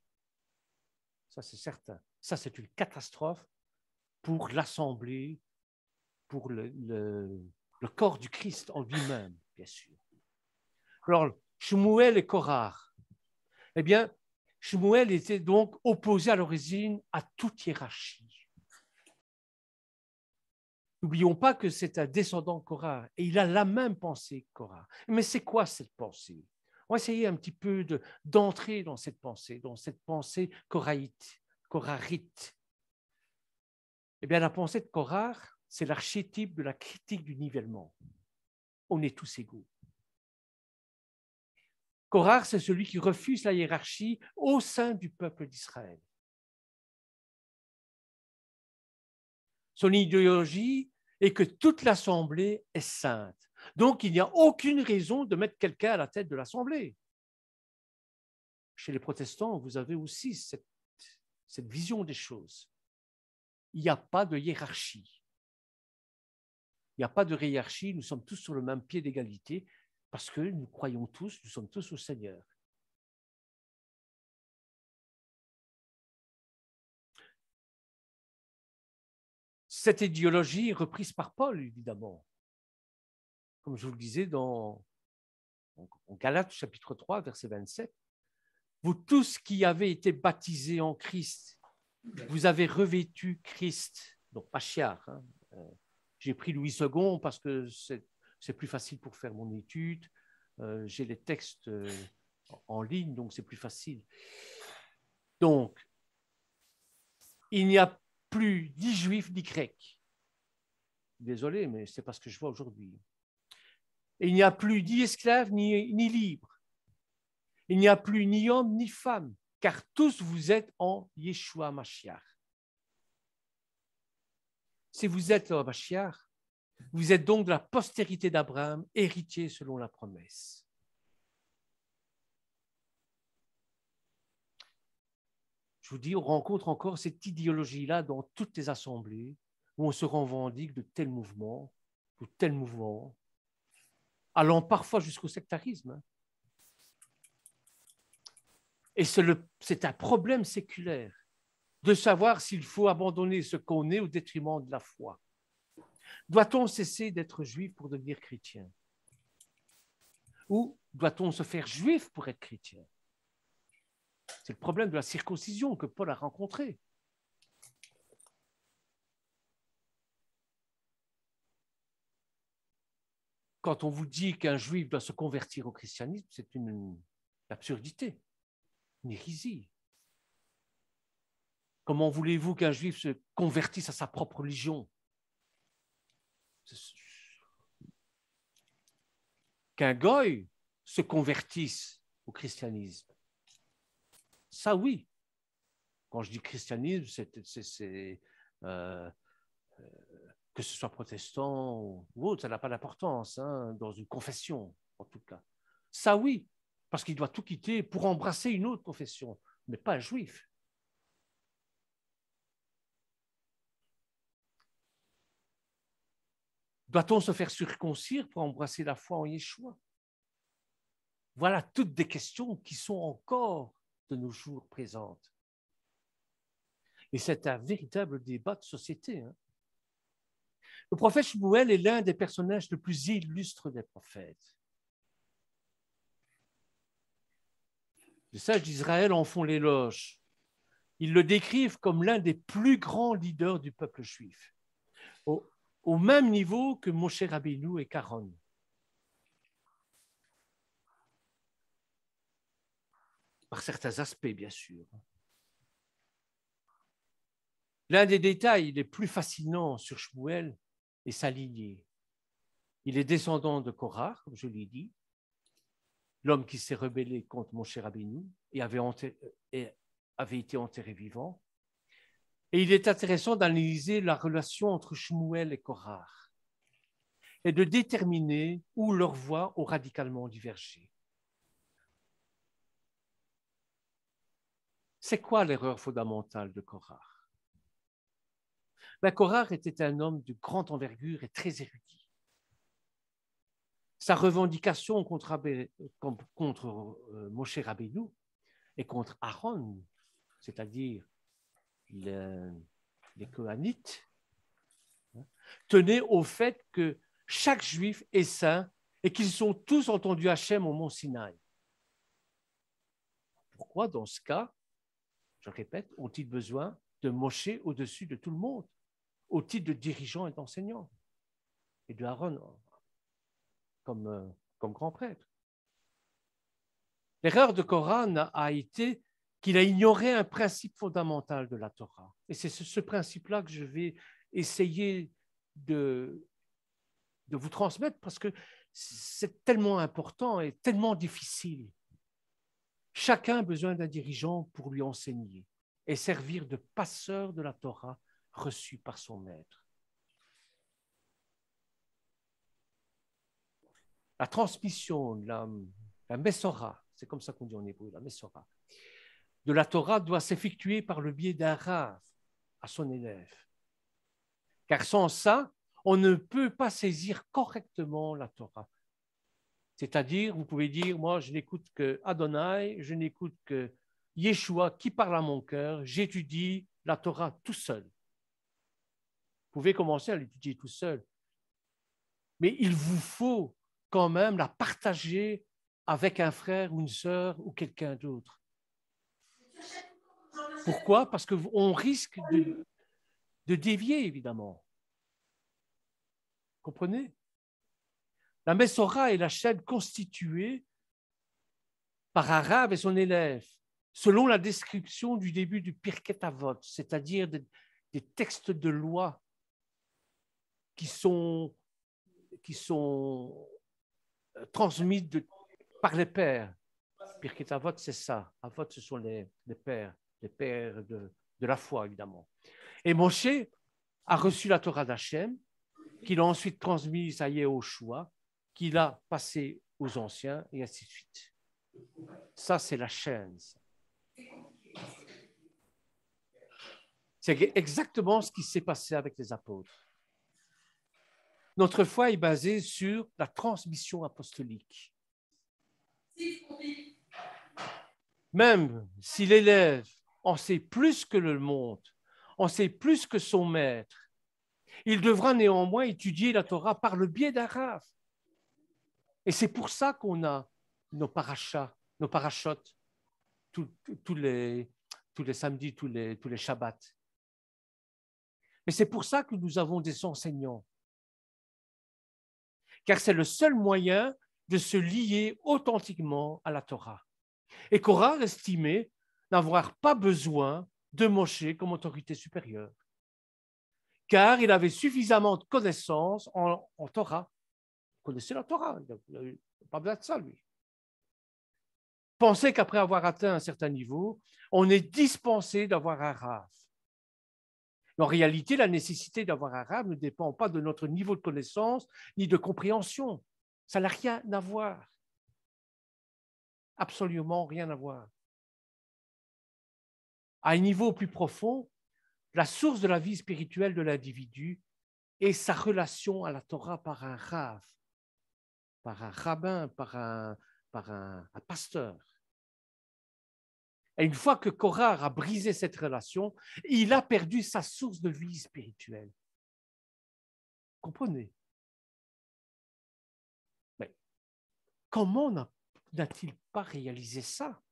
Ça, c'est certain. Ça, c'est une catastrophe pour l'Assemblée, pour le corps du Christ en lui-même, bien sûr. Alors, Shmuel et Korah, eh bien, Shmuel était donc opposé à l'origine à toute hiérarchie. N'oublions pas que c'est un descendant de Korah et il a la même pensée que Korah. Mais c'est quoi cette pensée? On va essayer un petit peu d'entrer dans cette pensée korahite. Eh bien, la pensée de Korah, c'est l'archétype de la critique du nivellement. On est tous égaux. Korah, c'est celui qui refuse la hiérarchie au sein du peuple d'Israël. Son idéologie est que toute l'Assemblée est sainte. Donc, il n'y a aucune raison de mettre quelqu'un à la tête de l'Assemblée. Chez les protestants, vous avez aussi cette vision des choses. Il n'y a pas de hiérarchie. Il n'y a pas de hiérarchie, nous sommes tous sur le même pied d'égalité parce que nous croyons tous, nous sommes tous au Seigneur. Cette idéologie est reprise par Paul, évidemment. Comme je vous le disais en Galates chapitre 3, verset 27. Vous tous qui avez été baptisés en Christ, vous avez revêtu Christ. Donc, Pachiar. Hein. J'ai pris Louis II parce que c'est plus facile pour faire mon étude. J'ai les textes en ligne, donc c'est plus facile. Donc, il n'y a plus ni juifs ni grecs. Désolé, mais c'est pas ce que je vois aujourd'hui. Il n'y a plus ni esclaves ni libres. Il n'y a plus ni homme ni femme, car tous vous êtes en Yeshua Mashiach. Si vous êtes en Mashiach, vous êtes donc de la postérité d'Abraham, héritier selon la promesse. Je vous dis, on rencontre encore cette idéologie-là dans toutes les assemblées où on se revendique de tel mouvement, allant parfois jusqu'au sectarisme. Et c'est un problème séculaire de savoir s'il faut abandonner ce qu'on est au détriment de la foi. Doit-on cesser d'être juif pour devenir chrétien? Ou doit-on se faire juif pour être chrétien? C'est le problème de la circoncision que Paul a rencontré. Quand on vous dit qu'un juif doit se convertir au christianisme, c'est une absurdité, une hérésie. Comment voulez-vous qu'un juif se convertisse à sa propre religion? Qu'un goy se convertisse au christianisme. Ça, oui. Quand je dis christianisme, c'est que ce soit protestant ou autre, ça n'a pas d'importance, hein, dans une confession, en tout cas. Ça, oui, parce qu'il doit tout quitter pour embrasser une autre confession, mais pas un juif. Doit-on se faire circoncire pour embrasser la foi en Yeshua? Voilà toutes des questions qui sont encore de nos jours présentes. Et c'est un véritable débat de société. Le prophète Shmuel est l'un des personnages les plus illustres des prophètes. Les sages d'Israël en font l'éloge. Ils le décrivent comme l'un des plus grands leaders du peuple juif, au même niveau que Moshe Rabbeinu et Aaron. Par certains aspects, bien sûr. L'un des détails les plus fascinants sur Shmuel est sa lignée. Il est descendant de Korah, comme je l'ai dit, l'homme qui s'est rebellé contre Moshe Rabbeinu et avait été enterré vivant. Et il est intéressant d'analyser la relation entre Shmuel et Korah et de déterminer où leurs voies ont radicalement divergé. C'est quoi l'erreur fondamentale de Korah? Korah était un homme de grande envergure et très érudit. Sa revendication contre Moshe Rabbeinu et contre Aaron, c'est-à-dire les Kohanites, tenait au fait que chaque juif est saint et qu'ils ont tous entendu Hachem au mont Sinaï. Pourquoi, dans ce cas, je répète, ont-ils besoin de Moshe au-dessus de tout le monde, au titre de dirigeant et d'enseignant, et de Aaron comme grand prêtre? L'erreur de Korah a été qu'il a ignoré un principe fondamental de la Torah. Et c'est ce principe-là que je vais essayer de vous transmettre parce que c'est tellement important et tellement difficile. Chacun a besoin d'un dirigeant pour lui enseigner et servir de passeur de la Torah reçue par son maître. La transmission, la Messora, c'est comme ça qu'on dit en hébreu, la Messora, de la Torah doit s'effectuer par le biais d'un rav à son élève. Car sans ça, on ne peut pas saisir correctement la Torah. C'est-à-dire, vous pouvez dire, moi, je n'écoute que Adonai, je n'écoute que Yeshua qui parle à mon cœur, j'étudie la Torah tout seul. Vous pouvez commencer à l'étudier tout seul. Mais il vous faut quand même la partager avec un frère ou une sœur ou quelqu'un d'autre. Pourquoi? Parce qu'on risque de dévier, évidemment. Comprenez? La Messora est la chaîne constituée par un rav et son élève, selon la description du début du Pirkei Avot, c'est-à-dire des textes de loi qui sont transmis par les pères. Pirkei Avot, c'est ça. Avot, ce sont les pères de la foi, évidemment. Et Moshe a reçu la Torah d'Hachem, qu'il a ensuite transmise à Yehoshua, qu'il a passé aux anciens, et ainsi de suite. Ça, c'est la chaîne. C'est exactement ce qui s'est passé avec les apôtres. Notre foi est basée sur la transmission apostolique. Même si l'élève en sait plus que le monde, en sait plus que son maître, il devra néanmoins étudier la Torah par le biais d'un rav. Et c'est pour ça qu'on a nos parachas, nos parachutes, tous les samedis, tous les shabbats. Mais c'est pour ça que nous avons des enseignants. Car c'est le seul moyen de se lier authentiquement à la Torah. Et Korah estimait n'avoir pas besoin de Moshe comme autorité supérieure. Car il avait suffisamment de connaissances en Torah. Il connaissait la Torah, il n'avait pas besoin de ça, lui. Pensez qu'après avoir atteint un certain niveau, on est dispensé d'avoir un rav. En réalité, la nécessité d'avoir un rav ne dépend pas de notre niveau de connaissance ni de compréhension. Ça n'a rien à voir. Absolument rien à voir. À un niveau plus profond, la source de la vie spirituelle de l'individu et sa relation à la Torah par un rav, par un rabbin, par un pasteur. Et une fois que Korah a brisé cette relation, il a perdu sa source de vie spirituelle. Comprenez? Mais comment n'a-t-il pas réalisé ça?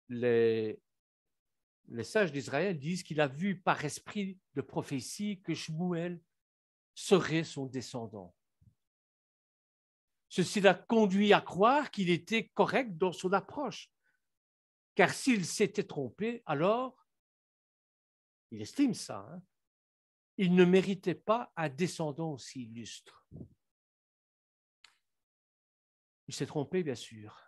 Les sages d'Israël disent qu'il a vu par esprit de prophétie que Shmuel serait son descendant. Ceci l'a conduit à croire qu'il était correct dans son approche. Car s'il s'était trompé, alors, il estime ça, hein, il ne méritait pas un descendant aussi illustre. Il s'est trompé, bien sûr.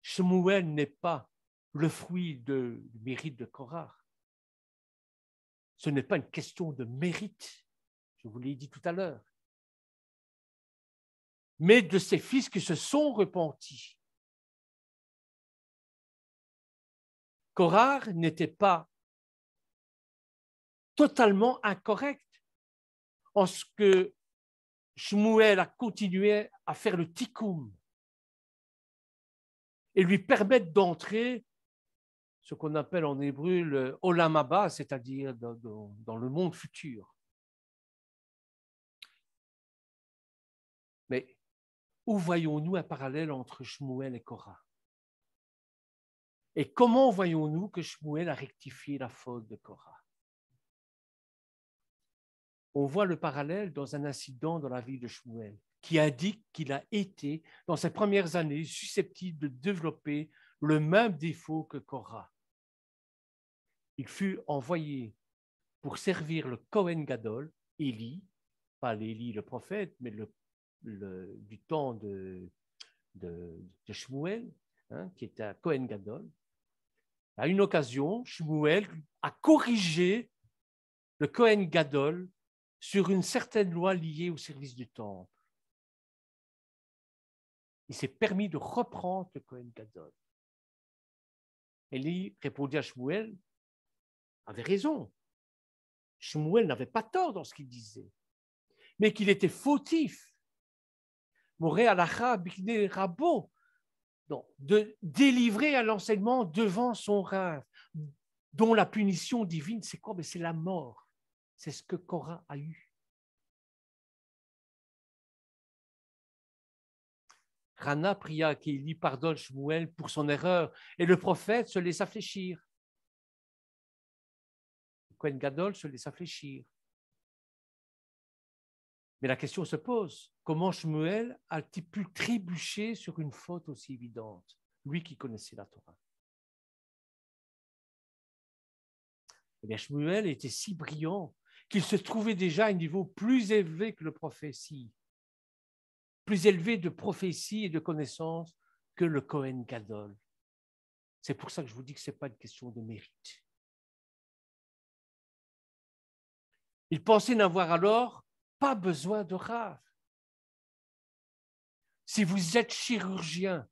Shmuel n'est pas le fruit du mérite de Korah. Ce n'est pas une question de mérite, je vous l'ai dit tout à l'heure, mais de ses fils qui se sont repentis. Korah n'était pas totalement incorrect en ce que Shmuel a continué à faire le tikkun et lui permettre d'entrer ce qu'on appelle en hébreu le olam haba, c'est-à-dire dans le monde futur. Mais où voyons-nous un parallèle entre Shmuel et Korah? Et comment voyons-nous que Shmuel a rectifié la faute de Korah? On voit le parallèle dans un incident dans la vie de Shmuel qui indique qu'il a été, dans ses premières années, susceptible de développer le même défaut que Korah. Il fut envoyé pour servir le Kohen Gadol, Élie, pas l'Élie le prophète, mais du temps de Shmuel, hein, qui était un Kohen Gadol. À une occasion, Shmuel a corrigé le Kohen Gadol sur une certaine loi liée au service du temple. Il s'est permis de reprendre le Kohen Gadol. Élie répondit à Shmuel, avait raison. Shmuel n'avait pas tort dans ce qu'il disait, mais qu'il était fautif. Moré alacha bikne rabo, de délivrer à l'enseignement devant son rave, dont la punition divine, c'est quoi? C'est la mort. C'est ce que Korah a eu. Rana pria qu'Élie pardonne Shmuel pour son erreur et le prophète se laissa fléchir. Le Kohen Gadol se laissa fléchir. Mais la question se pose, comment Shmuel a-t-il pu trébucher sur une faute aussi évidente, lui qui connaissait la Torah? Eh bien, Shmuel était si brillant qu'il se trouvait déjà à un niveau plus élevé que le prophétie, plus élevé de prophétie et de connaissance que le Kohen Gadol. C'est pour ça que je vous dis que ce n'est pas une question de mérite. Il pensait n'avoir alors pas besoin de rav. Si vous êtes chirurgien,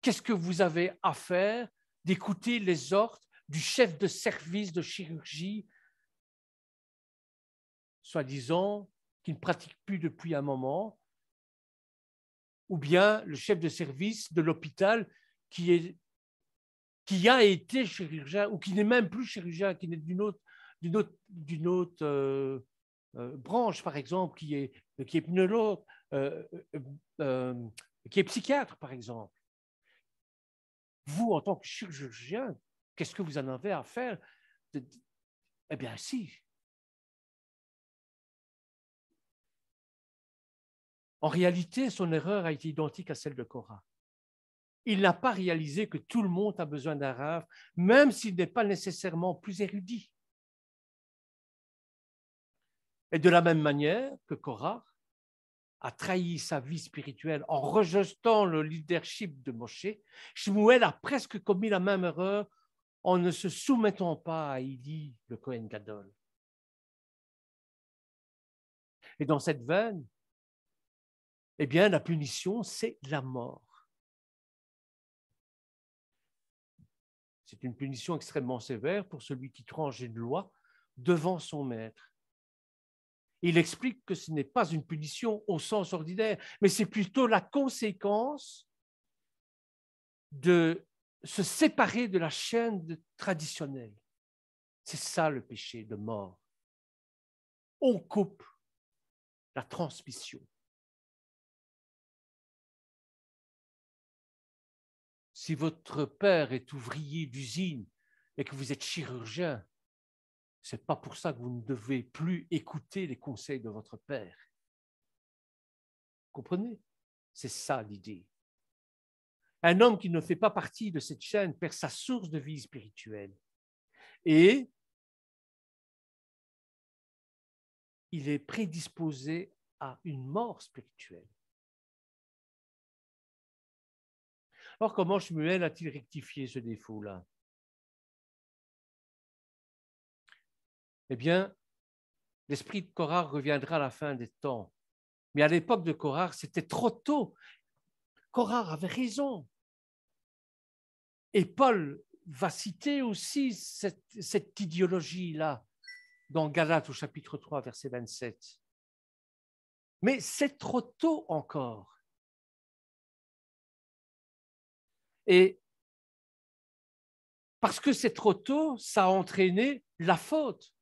qu'est-ce que vous avez à faire d'écouter les ordres du chef de service de chirurgie, soi-disant, qui ne pratique plus depuis un moment, ou bien le chef de service de l'hôpital qui a été chirurgien, ou qui n'est même plus chirurgien, qui est d'une autre branche, par exemple, qui est pneumologue, qui est psychiatre, par exemple. Vous, en tant que chirurgien, qu'est-ce que vous en avez à faire? Eh bien, si. En réalité, son erreur a été identique à celle de Korah. Il n'a pas réalisé que tout le monde a besoin d'un rav, même s'il n'est pas nécessairement plus érudit. Et de la même manière que Korah a trahi sa vie spirituelle en rejetant le leadership de Moshe, Shmuel a presque commis la même erreur en ne se soumettant pas à Élie, le Kohen Gadol. Et dans cette veine, eh bien, la punition, c'est la mort. C'est une punition extrêmement sévère pour celui qui tranche une loi devant son maître. Il explique que ce n'est pas une punition au sens ordinaire, mais c'est plutôt la conséquence de se séparer de la chaîne traditionnelle. C'est ça le péché de mort. On coupe la transmission. Si votre père est ouvrier d'usine et que vous êtes chirurgien, ce n'est pas pour ça que vous ne devez plus écouter les conseils de votre père. Vous comprenez? C'est ça l'idée. Un homme qui ne fait pas partie de cette chaîne perd sa source de vie spirituelle. Et il est prédisposé à une mort spirituelle. Alors, comment Shmuel a-t-il rectifié ce défaut-là? Eh bien, l'esprit de Korah reviendra à la fin des temps. Mais à l'époque de Korah, c'était trop tôt. Korah avait raison. Et Paul va citer aussi cette idéologie-là dans Galates au chapitre 3, verset 27. Mais c'est trop tôt encore. Et parce que c'est trop tôt, ça a entraîné la faute.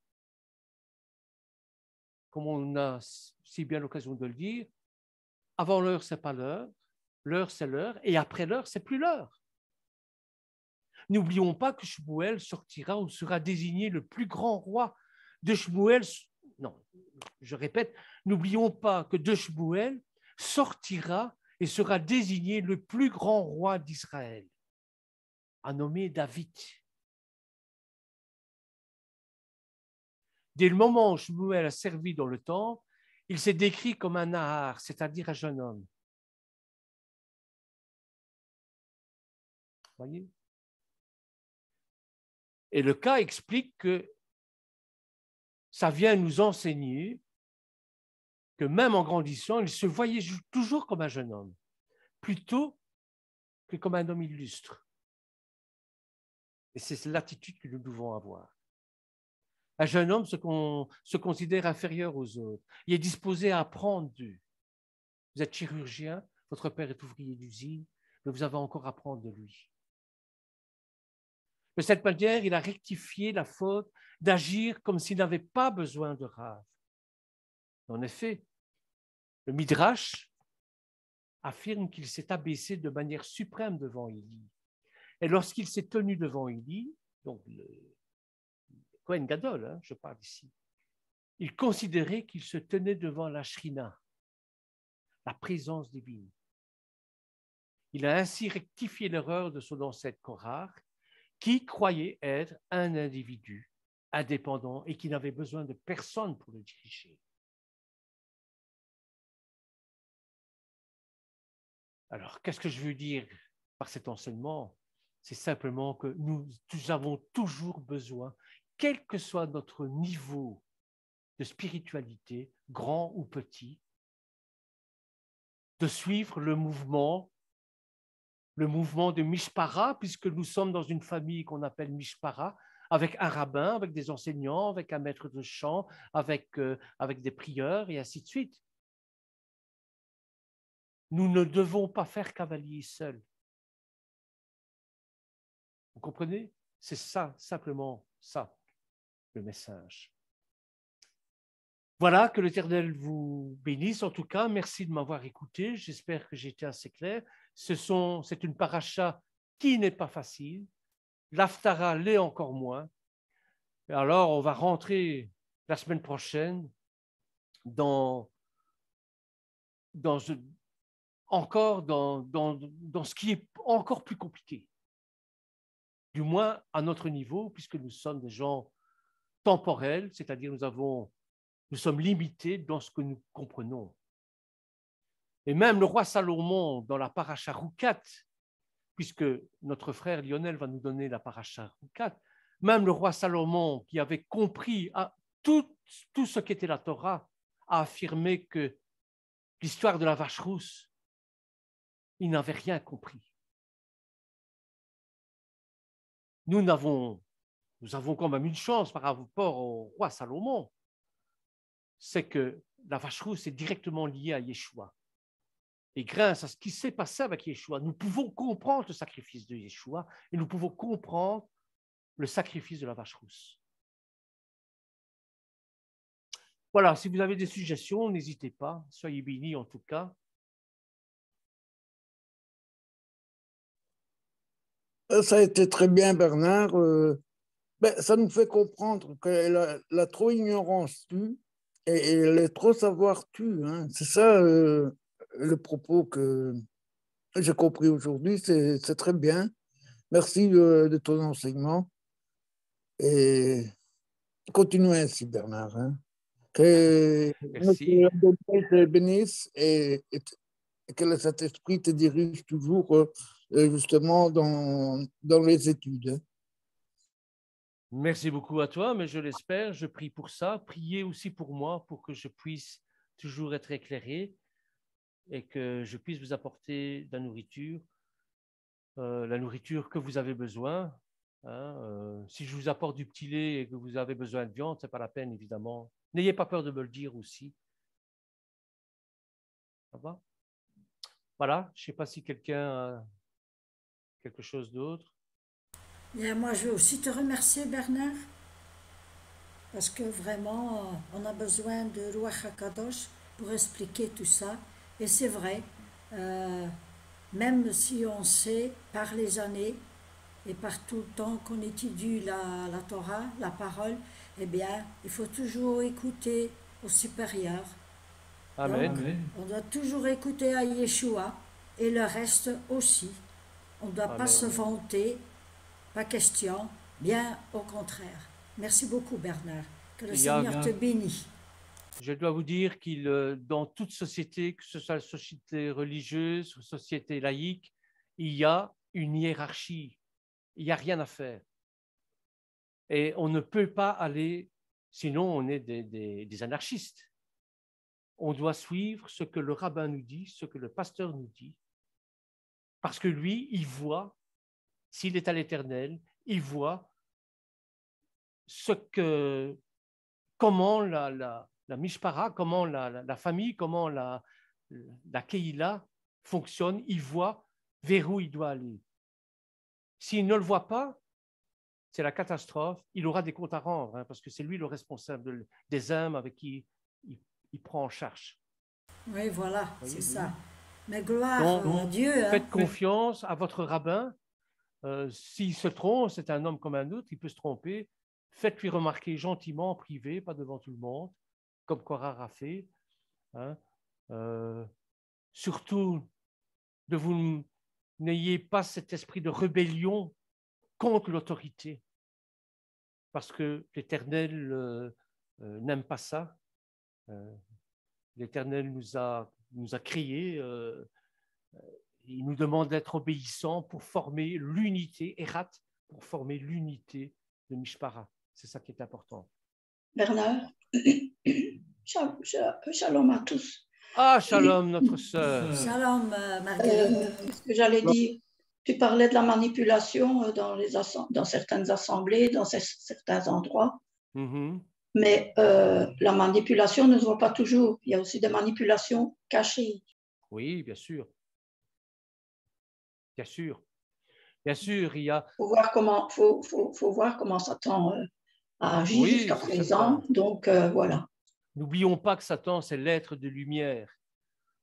Comme on a si bien l'occasion de le dire, avant l'heure, ce n'est pas l'heure, c'est l'heure, et après l'heure, c'est plus l'heure. N'oublions pas que Shmuel sortira ou sera désigné le plus grand roi de Shmuel. Non, je répète, n'oublions pas que de Shmuel sortira et sera désigné le plus grand roi d'Israël, à nommer David. Dès le moment où Shmuel a servi dans le temple, il s'est décrit comme un Nahar, c'est-à-dire un jeune homme. Voyez? Et le cas explique que ça vient nous enseigner que même en grandissant, il se voyait toujours comme un jeune homme, plutôt que comme un homme illustre. Et c'est l'attitude que nous devons avoir. Un jeune homme se considère inférieur aux autres. Il est disposé à apprendre d'eux. Vous êtes chirurgien, votre père est ouvrier d'usine, mais vous avez encore à apprendre de lui. De cette manière, il a rectifié la faute d'agir comme s'il n'avait pas besoin de Rav. En effet, le Midrash affirme qu'il s'est abaissé de manière suprême devant Élie. Et lorsqu'il s'est tenu devant Élie, donc le Kohen Gadol, je parle ici, il considérait qu'il se tenait devant la Shrina, la présence divine. Il a ainsi rectifié l'erreur de son ancêtre Korah, qui croyait être un individu indépendant et qui n'avait besoin de personne pour le diriger. Alors, qu'est-ce que je veux dire par cet enseignement? C'est simplement que nous avons toujours besoin, quel que soit notre niveau de spiritualité, grand ou petit, de suivre le mouvement de Mishpara, puisque nous sommes dans une famille qu'on appelle Mishpara, avec un rabbin, avec des enseignants, avec un maître de chant, avec des prieurs, et ainsi de suite. Nous ne devons pas faire cavalier seul. Vous comprenez? C'est ça, simplement ça, le message. Voilà, que l'Éternel vous bénisse. En tout cas, merci de m'avoir écouté. J'espère que j'ai été assez clair. C'est une paracha qui n'est pas facile. L'Haftara l'est encore moins. Et alors, on va rentrer la semaine prochaine encore dans ce qui est encore plus compliqué. Du moins à notre niveau, puisque nous sommes des gens temporels, c'est-à-dire nous sommes limités dans ce que nous comprenons. Et même le roi Salomon, dans la paracha Roukat, puisque notre frère Lionel va nous donner la paracha Roukat, même le roi Salomon, qui avait compris tout ce qu'était la Torah, a affirmé que l'histoire de la vache rousse, il n'avait rien compris. nous avons quand même une chance par rapport au roi Salomon, c'est que la vache rousse est directement liée à Yeshua. Et grâce à ce qui s'est passé avec Yeshua, nous pouvons comprendre le sacrifice de Yeshua et nous pouvons comprendre le sacrifice de la vache rousse. Voilà, si vous avez des suggestions, n'hésitez pas, soyez bénis en tout cas. Ça a été très bien, Bernard. Ça nous fait comprendre que la trop ignorance tue et le trop savoir tue. Hein. C'est ça le propos que j'ai compris aujourd'hui. C'est très bien. Merci de ton enseignement. Et continuez ainsi, Bernard. Hein. Que Merci. notre te bénisse et que le Saint-Esprit te dirige toujours justement dans les études. Merci beaucoup à toi, mais je l'espère, je prie pour ça. Priez aussi pour moi, pour que je puisse toujours être éclairé et que je puisse vous apporter de la nourriture que vous avez besoin. Hein, si je vous apporte du petit lait et que vous avez besoin de viande, ce n'est pas la peine, évidemment. N'ayez pas peur de me le dire aussi. Ça va? Voilà, je ne sais pas si quelqu'un a quelque chose d'autre. Bien, moi, je veux aussi te remercier, Bernard, parce que vraiment, on a besoin de Ruach HaKadosh pour expliquer tout ça. Et c'est vrai, même si on sait par les années et par tout le temps qu'on étudie la Torah, la parole, eh bien, il faut toujours écouter au supérieur. Amen. Donc, on doit toujours écouter à Yeshua et le reste aussi. On ne doit pas se vanter, pas question, bien au contraire. Merci beaucoup, Bernard. Que le Seigneur te bénisse. Je dois vous dire qu'il, dans toute société, que ce soit société religieuse ou société laïque, il y a une hiérarchie. Il n'y a rien à faire. Et on ne peut pas aller, sinon on est des anarchistes. On doit suivre ce que le rabbin nous dit, ce que le pasteur nous dit, parce que lui, il voit, s'il est à l'Éternel, il voit comment la mishpara, comment la famille, comment la Keïla fonctionne, il voit vers où il doit aller. S'il ne le voit pas, c'est la catastrophe, il aura des comptes à rendre, hein, parce que c'est lui le responsable des âmes avec qui il prend en charge. Oui, voilà, c'est ça. Mais gloire à Dieu. Faites confiance à votre rabbin. S'il se trompe, c'est un homme comme un autre, il peut se tromper. Faites-lui remarquer gentiment en privé, pas devant tout le monde, comme Korah a fait. Hein. Surtout, n'ayez pas cet esprit de rébellion contre l'autorité, parce que l'Éternel n'aime pas ça. L'Éternel nous a créés, il nous demande d'être obéissants pour former l'unité, Erat, pour former l'unité de Mishpara. C'est ça qui est important. Bernard, shalom à tous. Ah, shalom, notre sœur. Shalom, Marguerite. Ce que j'allais dire, tu parlais de la manipulation dans certaines assemblées, dans certains endroits. Mm-hmm. Mais la manipulation ne se voit pas toujours. Il y a aussi des manipulations cachées. Oui, bien sûr. Bien sûr. Bien sûr, il y a... faut voir comment Satan a agi jusqu'à présent. Donc, voilà. N'oublions pas que Satan, c'est l'être de lumière.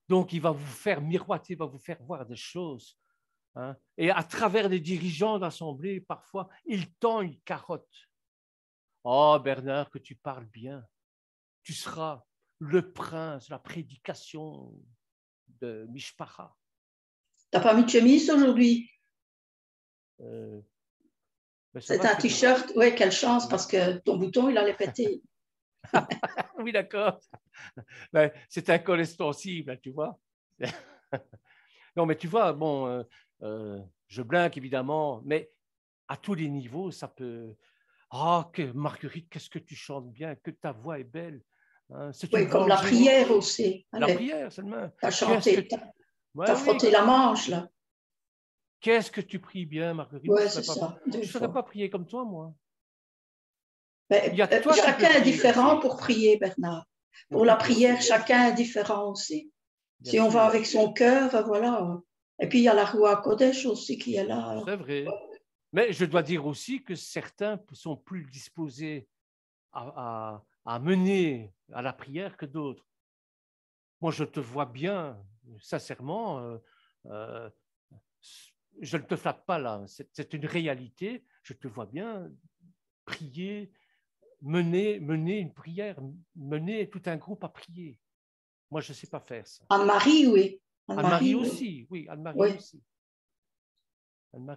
Donc, il va vous faire miroiter, il va vous faire voir des choses. Hein. Et à travers les dirigeants d'assemblée, parfois, il tend une carotte. Oh, Bernard, que tu parles bien. Tu seras le prince, la prédication de Mishpara. Tu n'as pas mis de chemise aujourd'hui? C'est un t-shirt. Oui, quelle chance, parce que ton bouton, il allait péter. Oui, d'accord. Ben, c'est un col extensible, tu vois. Non, mais tu vois, bon, je blinque évidemment, mais à tous les niveaux, ça peut... Ah, Marguerite, qu'est-ce que tu chantes bien, que ta voix est belle. Hein, oui, comme la prière aussi. La prière seulement. Tu as chanté, tu as frotté la manche, là. Qu'est-ce que tu pries bien, Marguerite? Oui, Je c'est ça. ne serais pas prier comme toi, moi. Mais, chacun est différent pour prier, Bernard. Pour la prière, chacun est différent aussi. Si on va avec son cœur, voilà. Et puis, il y a la Roi Kodesh aussi qui est là. C'est vrai. Mais je dois dire aussi que certains sont plus disposés à mener à la prière que d'autres. Moi, je te vois bien, sincèrement, je ne te flatte pas là, c'est une réalité, je te vois bien prier, mener une prière, mener tout un groupe à prier. Moi, je ne sais pas faire ça. Anne-Marie, oui. Anne-Marie aussi, oui, Anne-Marie aussi.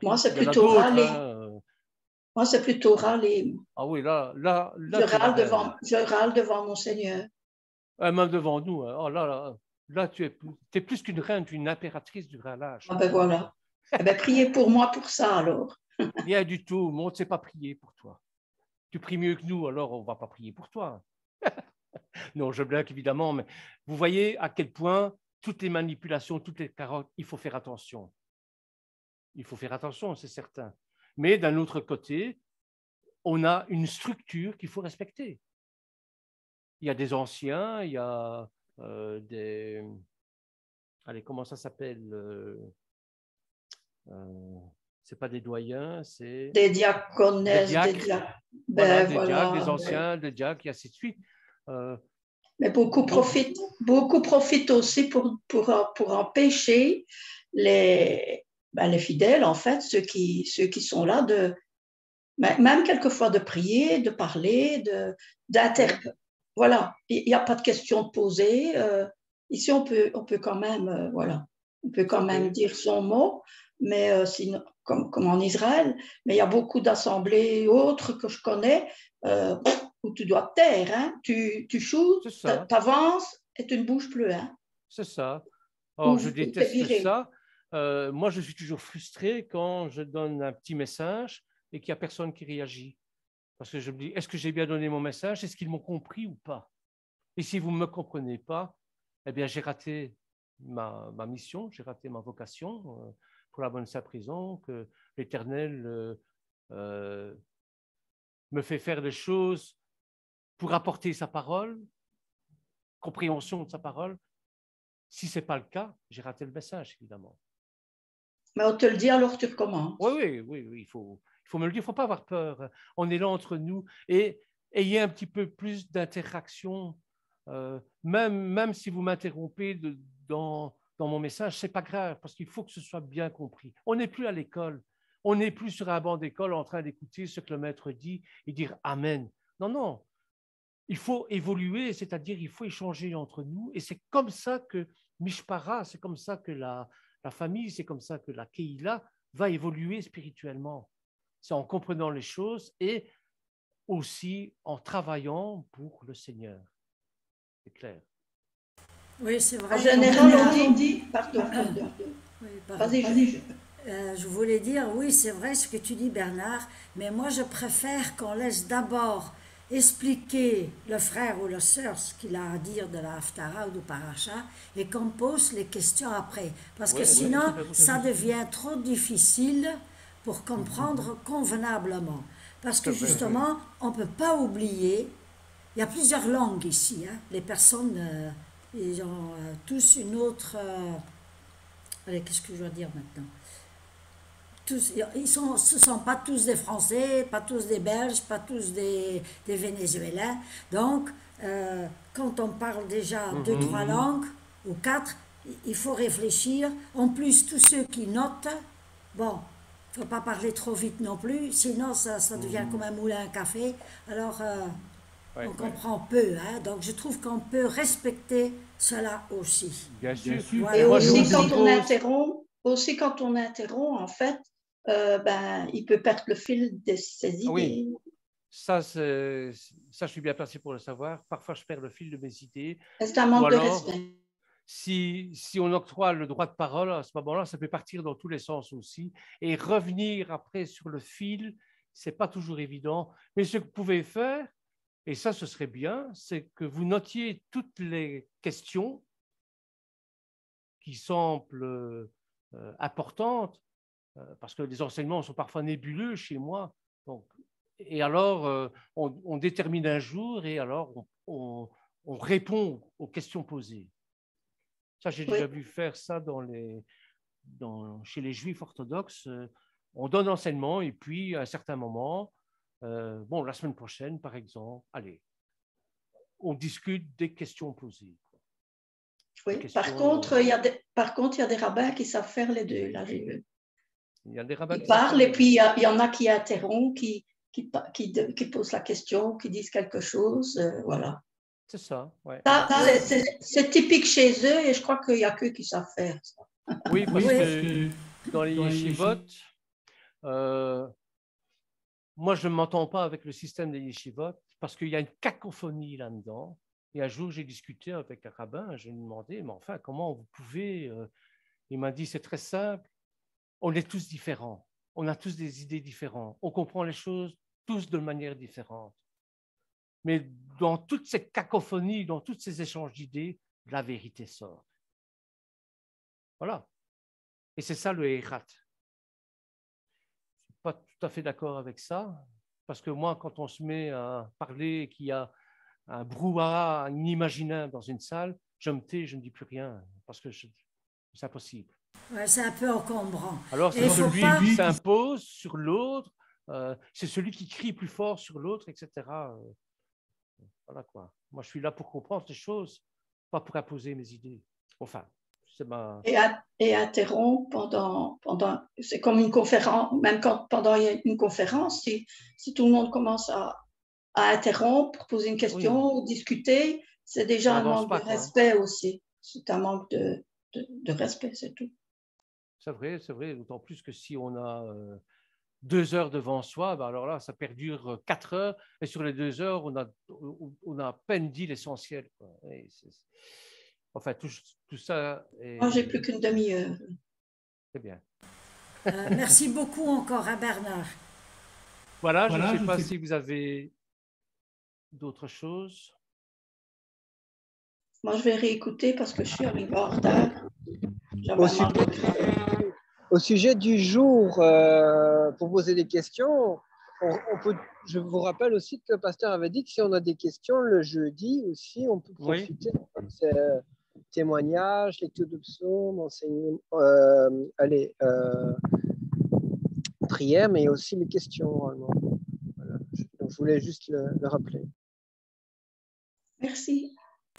Moi, c'est plutôt râler. Moi, c'est plutôt râler. Ah oui, là je râle devant mon Seigneur. Même devant nous. Oh là, tu es plus qu'une reine, tu es une impératrice du râlage. Ah ben voilà. Eh ben, priez pour moi pour ça alors. Rien du tout. Moi, on ne sait pas prier pour toi. Tu pries mieux que nous, alors on ne va pas prier pour toi. Non, je blague évidemment, mais vous voyez à quel point toutes les manipulations, toutes les carottes, il faut faire attention. Il faut faire attention, c'est certain. Mais d'un autre côté, on a une structure qu'il faut respecter. Il y a des anciens, il y a des... Allez, comment ça s'appelle c'est pas des doyens, c'est... Des diaconesses, des diacres. Voilà, des anciens, des diacres, et ainsi de suite. Mais beaucoup profitent aussi pour empêcher les fidèles, en fait, ceux qui sont là, même quelquefois de prier, de parler, voilà, il n'y a pas de question de poser. Ici, on peut quand même, voilà, on peut quand même dire son mot, mais sinon, comme en Israël, mais il y a beaucoup d'assemblées autres que je connais où tu dois te taire, hein? Tu choues, tu avances et tu ne bouges plus. Hein? C'est ça. Or, je déteste ça. Moi, je suis toujours frustré quand je donne un petit message et qu'il n'y a personne qui réagit. Parce que je me dis, est-ce que j'ai bien donné mon message? Est-ce qu'ils m'ont compris ou pas? Et si vous ne me comprenez pas, eh bien, j'ai raté ma mission, j'ai raté ma vocation pour la bonne simple raison que l'Éternel me fait faire des choses pour apporter sa parole, compréhension de sa parole. Si ce n'est pas le cas, j'ai raté le message, évidemment. Mais on te le dit, alors tu recommences. Oui, il faut me le dire, il ne faut pas avoir peur. On est là entre nous et ayez un petit peu plus d'interaction. Même si vous m'interrompez dans mon message, ce n'est pas grave parce qu'il faut que ce soit bien compris. On n'est plus à l'école. On n'est plus sur un banc d'école en train d'écouter ce que le maître dit et dire Amen. Non. Il faut évoluer, c'est-à-dire il faut échanger entre nous. Et c'est comme ça que Mishpara, c'est comme ça que la famille, c'est comme ça que la Keïla va évoluer spirituellement. C'est en comprenant les choses et aussi en travaillant pour le Seigneur. C'est clair. Oui, c'est vrai. En général, on dit... Pardon. Oui, vas-y. Je voulais dire, oui, c'est vrai ce que tu dis, Bernard, mais moi, je préfère qu'on laisse d'abord expliquer le frère ou la sœur ce qu'il a à dire de la Haftara ou du Paracha et qu'on pose les questions après. Parce que sinon, ça devient trop difficile pour comprendre convenablement. Parce que justement, on ne peut pas oublier, il y a plusieurs langues ici, hein. Les personnes, ils ont tous une autre... allez, qu'est-ce que je dois dire maintenant? Ce ne sont pas tous des Français, pas tous des Belges, pas tous des Vénézuéliens. Donc, quand on parle déjà 2, 3 langues, ou 4, il faut réfléchir. En plus, tous ceux qui notent, bon, il ne faut pas parler trop vite non plus, sinon ça devient comme un moulin à café. Alors, on comprend peu. Hein, donc, je trouve qu'on peut respecter cela aussi. Bien sûr. Voilà. Et aussi, quand on interrompt, en fait, il peut perdre le fil de ses idées. Oui. Ça, je suis bien placé pour le savoir. Parfois, je perds le fil de mes idées. C'est un manque de respect. Si on octroie le droit de parole, à ce moment-là, ça peut partir dans tous les sens aussi. Et revenir après sur le fil, ce n'est pas toujours évident. Mais ce que vous pouvez faire, et ça, ce serait bien, c'est que vous notiez toutes les questions qui semblent importantes parce que les enseignements sont parfois nébuleux chez moi. Donc, et alors, on détermine un jour et alors on répond aux questions posées. Ça, j'ai déjà vu faire ça chez les Juifs orthodoxes. On donne l'enseignement et puis à un certain moment, bon, la semaine prochaine, par exemple, allez, on discute des questions posées. Oui. Par contre, il y a des rabbins qui savent faire les deux. Là, j'ai vu. Il y a des rabbins qui parlent et puis il y en a qui interrompent, qui posent la question, qui disent quelque chose. Voilà. C'est ça, ouais. C'est typique chez eux et je crois qu'il n'y a qu'eux qui savent faire ça. Oui, parce que dans les yeshivot, moi, je ne m'entends pas avec le système des yeshivot parce qu'il y a une cacophonie là-dedans. Et un jour, j'ai discuté avec un rabbin, je lui ai demandé, mais enfin, comment vous pouvez… Il m'a dit, c'est très simple, on est tous différents, on a tous des idées différentes, on comprend les choses tous de manière différente. Mais dans toute cette cacophonie, dans tous ces échanges d'idées, la vérité sort. Voilà. Et c'est ça le Eirat. Je ne suis pas tout à fait d'accord avec ça, parce que moi, quand on se met à parler et qu'il y a un brouhaha inimaginable dans une salle, je me tais, je ne dis plus rien, parce que c'est impossible. Ouais, c'est un peu encombrant. Alors, c'est celui qui s'impose sur l'autre, c'est celui qui crie plus fort sur l'autre, etc. Voilà quoi. Moi, je suis là pour comprendre les choses, pas pour imposer mes idées. Enfin, c'est ma… Et interrompre pendant c'est comme une conférence, même pendant une conférence, si tout le monde commence à interrompre, poser une question ou discuter, c'est déjà un manque de respect aussi. C'est un manque de respect, c'est tout. C'est vrai, d'autant plus que si on a 2 heures devant soi, ben alors là, ça perdure 4 heures, et sur les 2 heures, on a à peine dit l'essentiel. Enfin, tout ça… Moi, j'ai plus qu'une demi-heure. C'est bien. Merci beaucoup encore à Bernard. Voilà, je ne sais pas si vous avez d'autres choses. Moi, je vais réécouter parce que je suis arrivée en retard. Au sujet du jour, pour poser des questions, je vous rappelle aussi que le pasteur avait dit que si on a des questions le jeudi aussi, on peut profiter de ces témoignages, lecture de psaumes, enseignement, prière, mais aussi les questions. Voilà. Donc, je voulais juste le rappeler. Merci.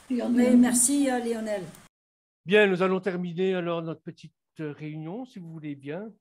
Lionel. Oui, merci Lionel. Bien, nous allons terminer alors notre petite réunion, si vous voulez bien.